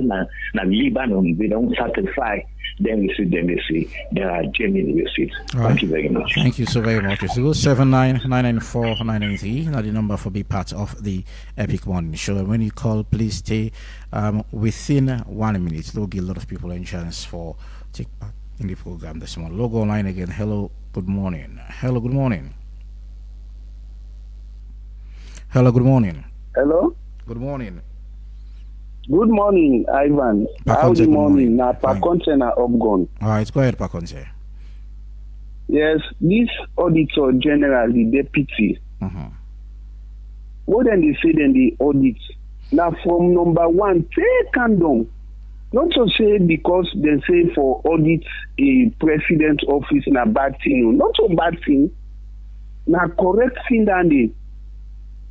in Lebanon they don't satisfy. Then we see them, they say there are genuine receipts. Thank you very much. Thank you so very much. It's 079994993. Now the number for be part of the Epic Morning Show. And when you call, please stay within 1 minute. There'll be a lot of people in chance for take part in the program this morning. Logo online again. Hello, good morning. Hello, good morning. Hello, good morning. Hello? Good morning. Good morning, Ivan. Good morning. Now, Pakonte na Obgon. All right, go ahead, Pakonte. Yes, this auditor general, the deputy, what then they say then the audit? Now, from number one, take and down. Not to say because they say for audit a president office na bad thing. Not a bad thing. Now, correct thing than it.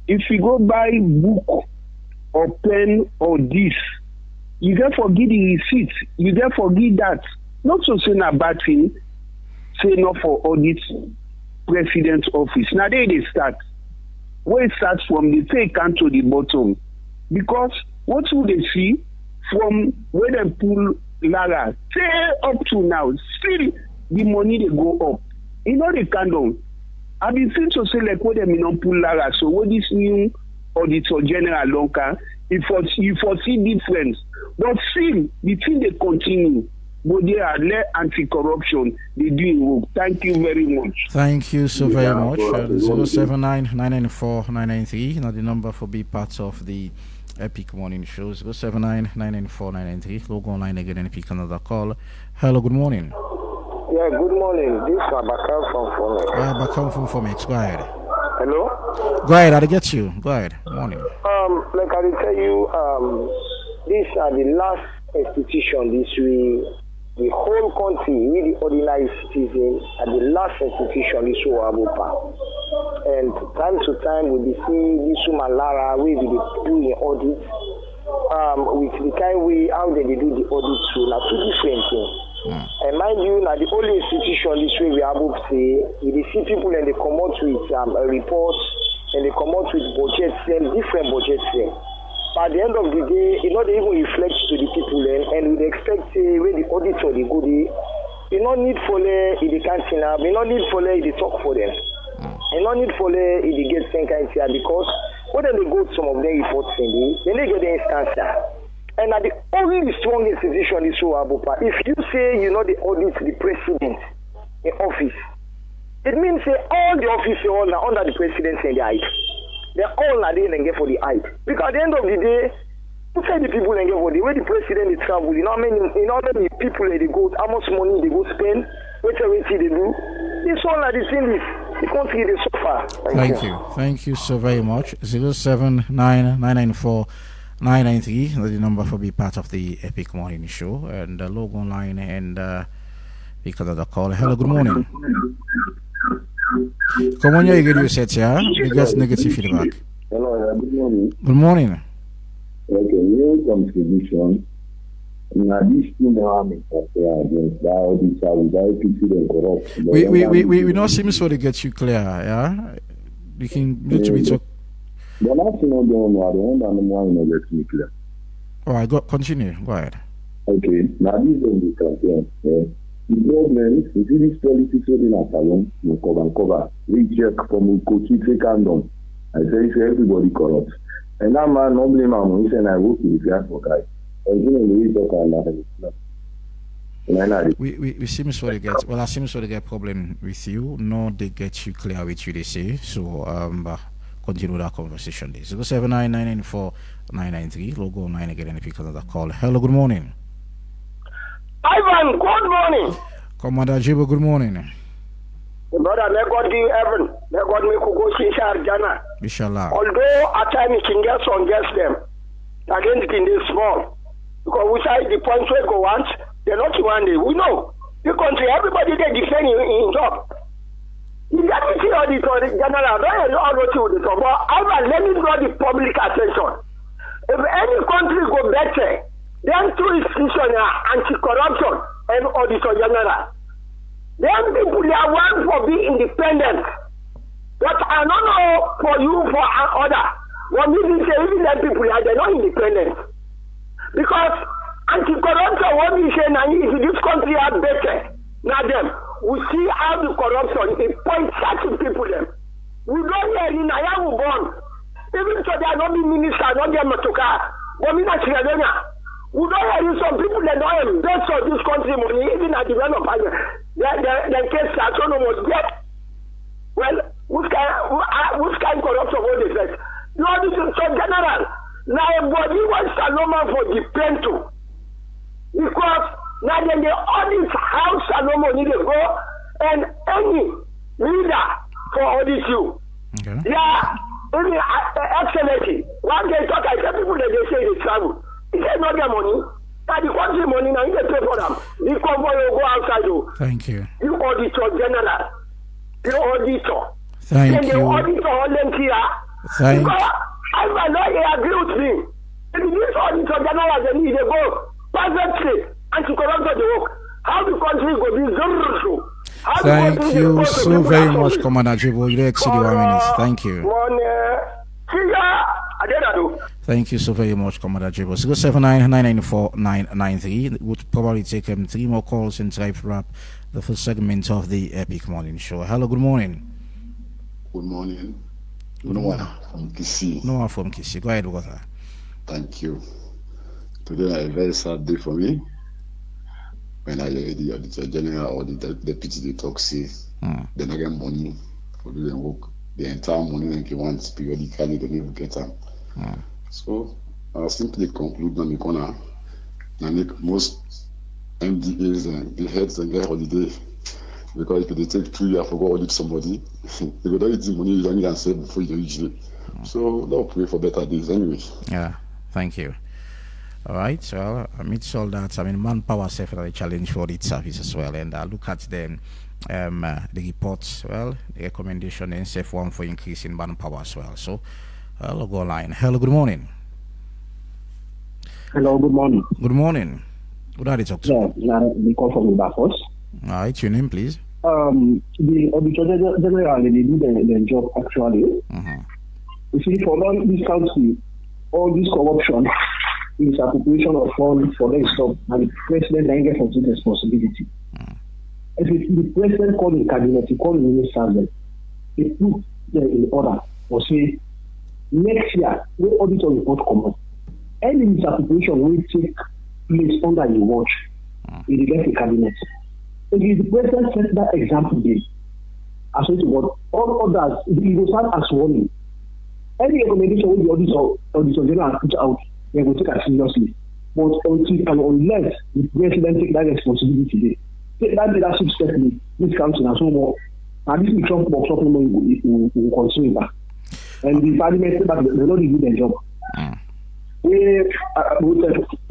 If you go buy book or pen or this, you get forget the receipt, you get forget that. Not so say na bad thing, say not for audit president office. Now they start. Where it starts from the take and to the bottom. Because what will they see from where they pull Lara, say up to now, still the money they go up. You know they can't do. I've been saying to say like what they may not pull Lara. So what this new auditor general Lonka, you foresee difference. But still, the thing they continue. But they are less anti-corruption. They do in work. Thank you very much. Thank you so very much. 079-994-993. Now the number for be part of the Epic Morning Show. 079-994-993. Logo online again and pick another call. Hello, good morning. Yeah, good morning. This is Abakar from Fomex. Abakar from Fomex. Go ahead. Hello? Go ahead, I'll get you. Go ahead. Morning. Like I will tell you, these are the last institution this week. The whole country, we the ordinary citizens, are the last institution this will have open. And time to time, we be seeing this woman Lara, we be doing audit. With the kind way how they do the audit too, now two different things. And mind you, now the only institution this way we are able to say, we see people and they come out with a report and they come out with budgets, different budgets. But at the end of the day, they even reflect to the people and we expect when the auditor they go there, you no need for the canteen, you no need for the talk for them. You no need for the get some kind of because when they go to some of their reports then they get the instance. And at the only strong institution is so Abupa. If you say they audit the president in office, it means all the officers are under the presidency and the height. They're all not there and get for the height. Because at the end of the day, who say the people and get for the way the president is travel, you know how many people they go, how much money they go spend, whatever they do. This all are the thing is the country they suffer. Thank you. Thank you so very much. 079-994-993, the number for be part of the Epic Morning Show and log online and pick another call. Hello, good morning. Come on, you get your set here. You get negative feedback. Hello, good morning. Good morning. Okay, new contribution. Now, this thing now against that without people and corrupt. We not seem so to get you clear, yeah? You can need to be talk. The last thing I don't know, I don't know get me clear. All right, continue. Go ahead. Okay, now this is the campaign. The problem is this politics in a salon, no cover. We check from Kochi take down. I say everybody corrupt. And that man no blame him. He said I work with the guy for guy. And you know we talk about we seem so to get I seem so to get problem with you. No, they get you clear with you they say. So continue that conversation. 079-994-993. Logo 9 again and pick another call. Hello, good morning. Ivan, good morning. Commander Jibo, good morning. Brother, may God give heaven. May God make you go see Jana. Inshallah. Although at times you can get some against them, against in this small. Because we say the points we go once, they're not one day. We know. The country, everybody they defend in job. You got to see auditor general, very all what you auditor. But Ivan, let me draw the public attention. If any country go better, then two institutions are anti-corruption and auditor general. Then people they are one for being independent. But I don't know for you for other. What means say even that people they're not independent. Because anti-corruption what we say now if this country are better. Now them we see how the corruption is point certain people them. We don't hear in Ayahu born. Even so they are not the minister, not the Matoka, but me not we don't have some people that don't have best of this country money, even at the end of their case autonomous get. Well, which kind of corruption will they face? No, this is so general. Now, everybody wants Saloma for the to. Because now then they audit how Saloma need to go and any leader for audit you. Okay. Yeah, excellency. One day talk, I tell people that they say they travel. He said not their money. Now the country money now you pay for them. The convoy will go outside you. Thank you. You auditor general. You auditor. Thank then you. the auditor all them here. Thank because I might not agree with me. If this auditor general they need to go perfectly anti-corruption the work. How the country go be zero. Thank you so very much, Commander Jibo. You exceed 1 minute. Thank you. Thank you so very much, Commander Jibo. 079-994-993. Would probably take 3 more calls and try to wrap the first segment of the Epic Morning Show. Hello, good morning. Good morning. Noah from Kisi. Noah from Kisi. Go ahead, brother. Thank you. Today is a very sad day for me. When I hear the Auditor General or the Deputy they talk say they don't get money for doing work. The entire money they want periodically they don't even get them. So I'll simply conclude on the corner and make most MDAs and the heads and get holiday. Because if they take 3 years to go audit somebody, they go don't eat the money you don't even save before you reach it. So they'll pray for better days anyway. Yeah, thank you. All right, well, amidst all that, I mean, manpower is definitely a challenge for audit service as well. And I look at the reports, well, the recommendation and safe one for increasing manpower as well. So I'll go online. Hello, good morning. Hello, good morning. Good morning. Good are you talk to? Yeah, we call from the first. All right, your name, please. The Auditor General, they do the job actually. You see, for all this country, all this corruption is appropriation of funds for them stop, and the president then gets complete responsibility. If the president called the cabinet, he called the ministers, they put them in order or say, next year, we audit or report common. Any misappropriation will take place under your watch in the next cabinet. If the president set that example there, I swear to God, all others, he will start as warning. Any recommendation will the Auditor General put out, they will take it seriously. But until and unless the president take that responsibility, take that leadership step in this country and so more, and this will Trump box up, will continue back. And the parliament said that they don't do their job. We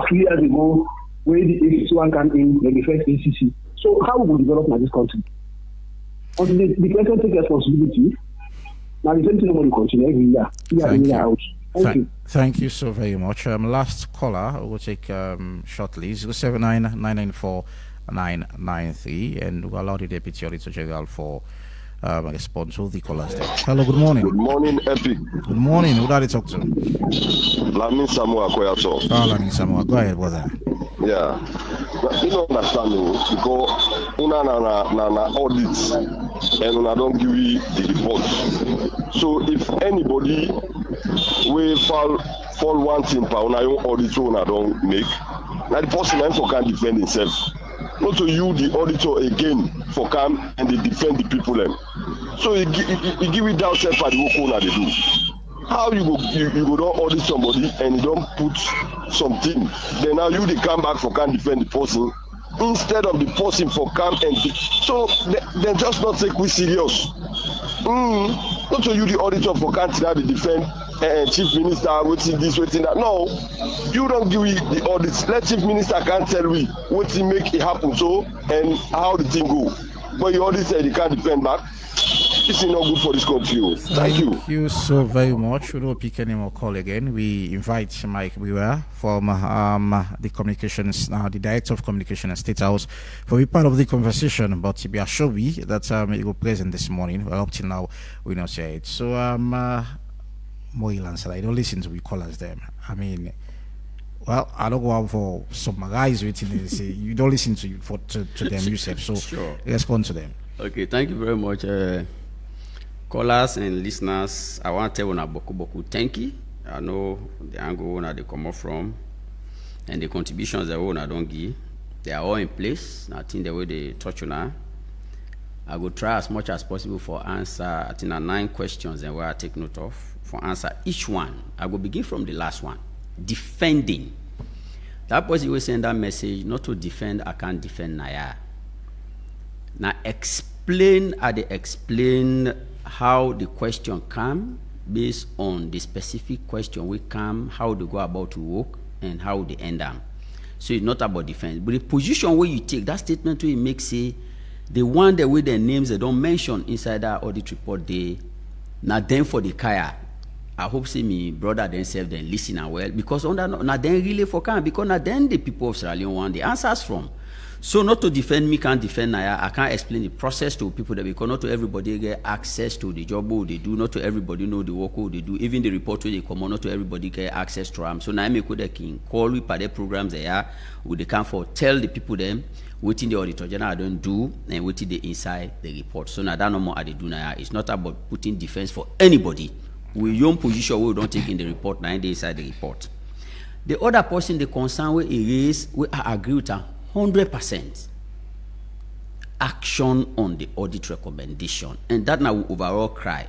3 years ago, where the ACC1 came in, the first ACC. So how will we develop this country? Until the president take responsibility, now the same thing will continue every year. Out. Thank you so very much. Last caller, we'll take shortly 079-994-993, and we'll allow the Deputy Auditor General for response to the callers. Hello, good morning. Good morning, Epic. Good morning. Who are you talk to? Lamin Samoa Koyato. Lamin Samoa, go ahead, brother. Yeah. You don't understand me because una na audit and una don't give you the report. So if anybody will fall one thing per una own audit una don't make, now the person for can defend himself. Not to you, the auditor again for come and they defend the people them. So you give it down self at the work una they do. How you go don't audit somebody and you don't put something, then now you they come back for can defend the person instead of the person for come and so they just not take we serious. Not to you the auditor for can't now they defend chief minister waiting this waiting that. No, you don't give me the audits. Let chief minister can't tell me what to make it happen so and how the thing go. But your audit said you can't defend back. This is not good for this country. Thank you. Thank you so very much. We don't pick any more call again. We invite Mike Brewer from the communications, the Director of Communication and State House, for be part of the conversation. But to be assured that he was present this morning. Well, up till now, we don't say it. So, Moilan said, I don't listen to we callers them. I mean, well, I don't go out for some guys waiting and say you don't listen to them yourself. So sure. Respond to them. Okay, thank you very much. Callers and listeners, I want to tell you boku thank you. I know the angle where they come up from and the contributions that I don't give. They are all in place. I think the way they touch on I will try as much as possible for answer. I think 9 questions and where I take note of for answer each one. I will begin from the last one. Defending. That person will send that message not to defend. I can't defend Naya. Now explain how the question come based on the specific question we come, how they go about to work and how they end them. So it's not about defense. But the position where you take, that statement where you make say the one that with their names they don't mention inside that audit report they now then for the kaya. I hope see me brother themselves then listen and well because on that now then really for can because now then the people of Sierra Leone want the answers from. So not to defend me, can't defend Naya. I can't explain the process to people that because not to everybody get access to the job they do, not to everybody know the work they do, even the report where they come on, not to everybody get access to them. So now I make the king call we per the programs they are, would they come for tell the people them waiting the Auditor General don't do and waiting the inside the report. So now that no more they do now. It's not about putting defense for anybody. We own position we don't take in the report, now they inside the report. The other person, the concern where he raise, we agree with 100%. Action on the audit recommendation, and that now we overall cry.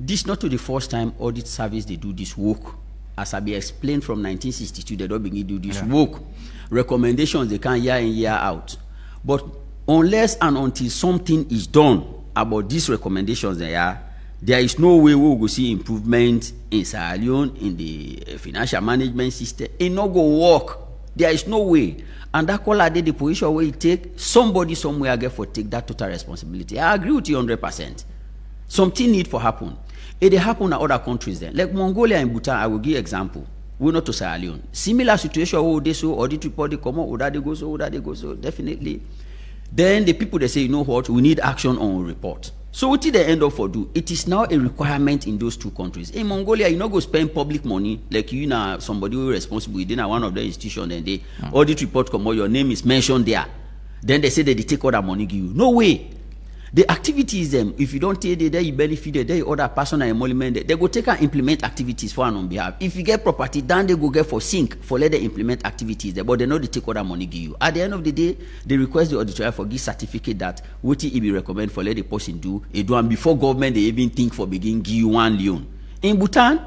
This not to the first time audit service they do this work. As I be explained from 1962, they don't begin to do this work. Recommendations they can year in year out, but unless and until something is done about these recommendations, there is no way we will see improvement in Sierra Leone in the financial management system. It not go work. There is no way. And that call the position where you take somebody somewhere get for take that total responsibility. I agree with you 100%. Something need for happen. It happen in other countries then. Like Mongolia and Bhutan, I will give example. We're not to Sierra Leone. Similar situation where they so audit report they come out, or that they go so, definitely. Then the people they say, you know what, we need action on report. So what did they end up for do? It is now a requirement in those two countries. In Mongolia, you not go spend public money like you know somebody who is responsible within one of the institutions, and they audit report come out, your name is mentioned there. Then they say that they take all that money give you. No way. The activities if you don't take it there, you benefit it there, other personal emolument, they go take and implement activities for and on behalf. If you get property, then they go get for sink for let them implement activities there, but they know they take all that money give you. At the end of the day, they request the auditor for give certificate that what he be recommend for let the person do, and before government they even think for begin give you 1 loan. In Bhutan,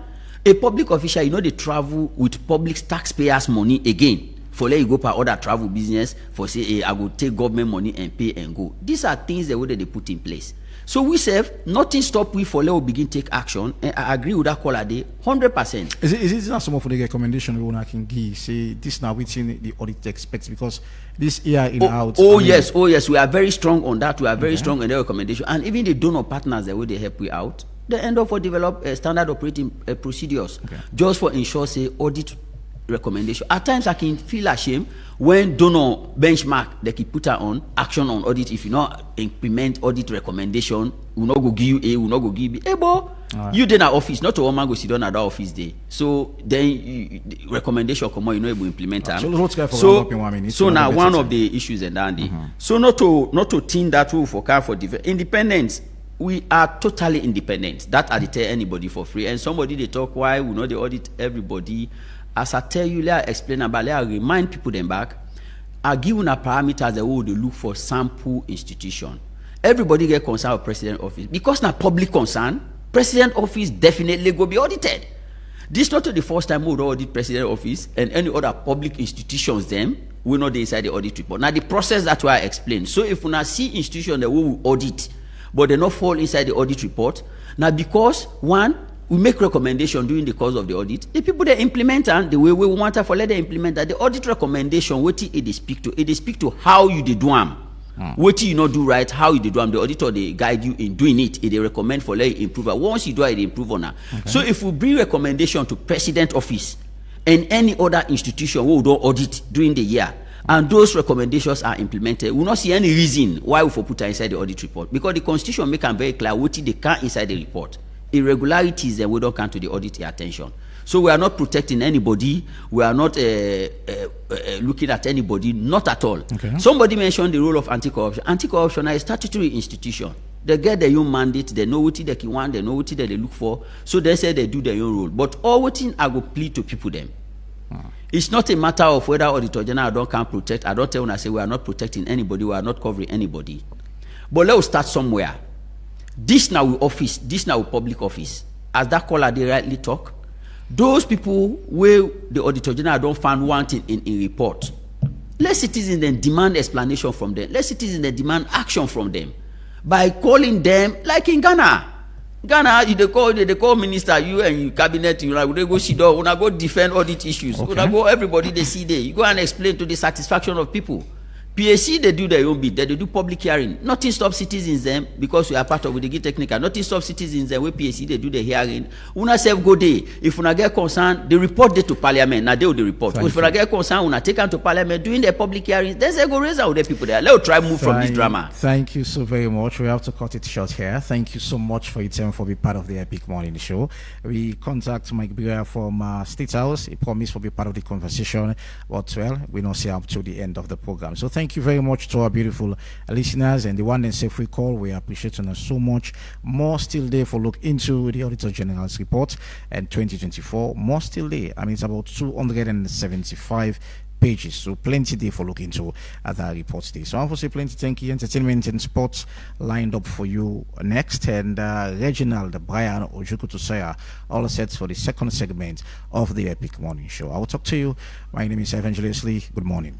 a public official, you know, they travel with public taxpayers' money again. For let you go per other travel business, for say, hey, I go take government money and pay and go. These are things the way that they put in place. So we say, nothing stop we for let we begin take action, and I agree with that call a day, 100%. Is it not some of the recommendation we want to give? Say this now within the audit expects, because this year in out. Yes, we are very strong on that. We are very strong on the recommendation, and even the donor partners the way they help we out, they end up for develop standard operating procedures just for ensure say audit recommendation. At times I can feel ashamed when donor benchmark they can put on action on audit. If you not implement audit recommendation, we not go give you A, we not go give B. You then at office, not a woman go sit down at the office day. So then the recommendation come on, you know able implement them. So now one of the issues and dandy. So not to think that we for car for independence. We are totally independent. That I tell anybody for free. And somebody they talk why we know they audit everybody. As I tell you, let I explain about, let I remind people them back. I give you a parameters that we look for sample institution. Everybody get concerned with president office because now public concern. President office definitely go be audited. This not the first time we would audit president office and any other public institutions. Them we know they inside the audit report. Now the process that's why I explained. So if we now see institution that we will audit, but they not fall inside the audit report. Now because one. We make recommendation during the course of the audit. The people that implement and the way we want to let them implement that. The audit recommendation, what they speak to, they speak to how you do them. What you not do right, how you do them. The auditor they guide you in doing it. They recommend for let you improve. Once you do it, they improve on that. So if we bring recommendation to president office and any other institution who don't audit during the year, and those recommendations are implemented, we will not see any reason why we for put inside the audit report, because the constitution make them very clear what they can inside the report. Irregularities that we don't come to the audit attention. So we are not protecting anybody. We are not looking at anybody, not at all. Somebody mentioned the role of anti-corruption. Anti-corruption is a statutory institution. They get their own mandate. They know what they can want. They know what they look for. So they say they do their own role. But all things I go plead to people them. It's not a matter of whether Auditor General don't can protect. I don't tell when I say we are not protecting anybody. We are not covering anybody. But let's start somewhere. This now office, this now public office. As that caller they rightly talk, those people where the Auditor General don't find one thing in report, let citizens then demand explanation from them. Let citizens then demand action from them by calling them, like in Ghana. Ghana, they call minister, you and your cabinet, you like they go sit down, when go defend audit issues. When go everybody they see there, you go and explain to the satisfaction of people. PAC, they do their own bit. They do public hearing. Nothing stops citizens them because we are part of the technical. Nothing stops citizens them where PAC they do the hearing. Una self go there. If una get concerned, they report it to parliament. Now they will report. If una get concerned, una take them to parliament doing their public hearings. Then they go raise out the people there. Let's try move from this drama. Thank you so very much. We have to cut it short here. Thank you so much for your time for being part of the Epic Morning Show. We contact Mike Brewer from State House. He promised to be part of the conversation, but well, we don't see up to the end of the program. So thank thank you very much to our beautiful listeners and the one that said free call. We appreciate you so much. More still there for look into the Auditor General's report and 2024. More still there. I mean, it's about 275 pages, so plenty there for look into that report today. So I want to say plenty thank you. Entertainment and sports lined up for you next, and Reginald Brian Ojukutusaya all set for the second segment of the Epic Morning Show. I will talk to you. My name is Evangelist Lee. Good morning.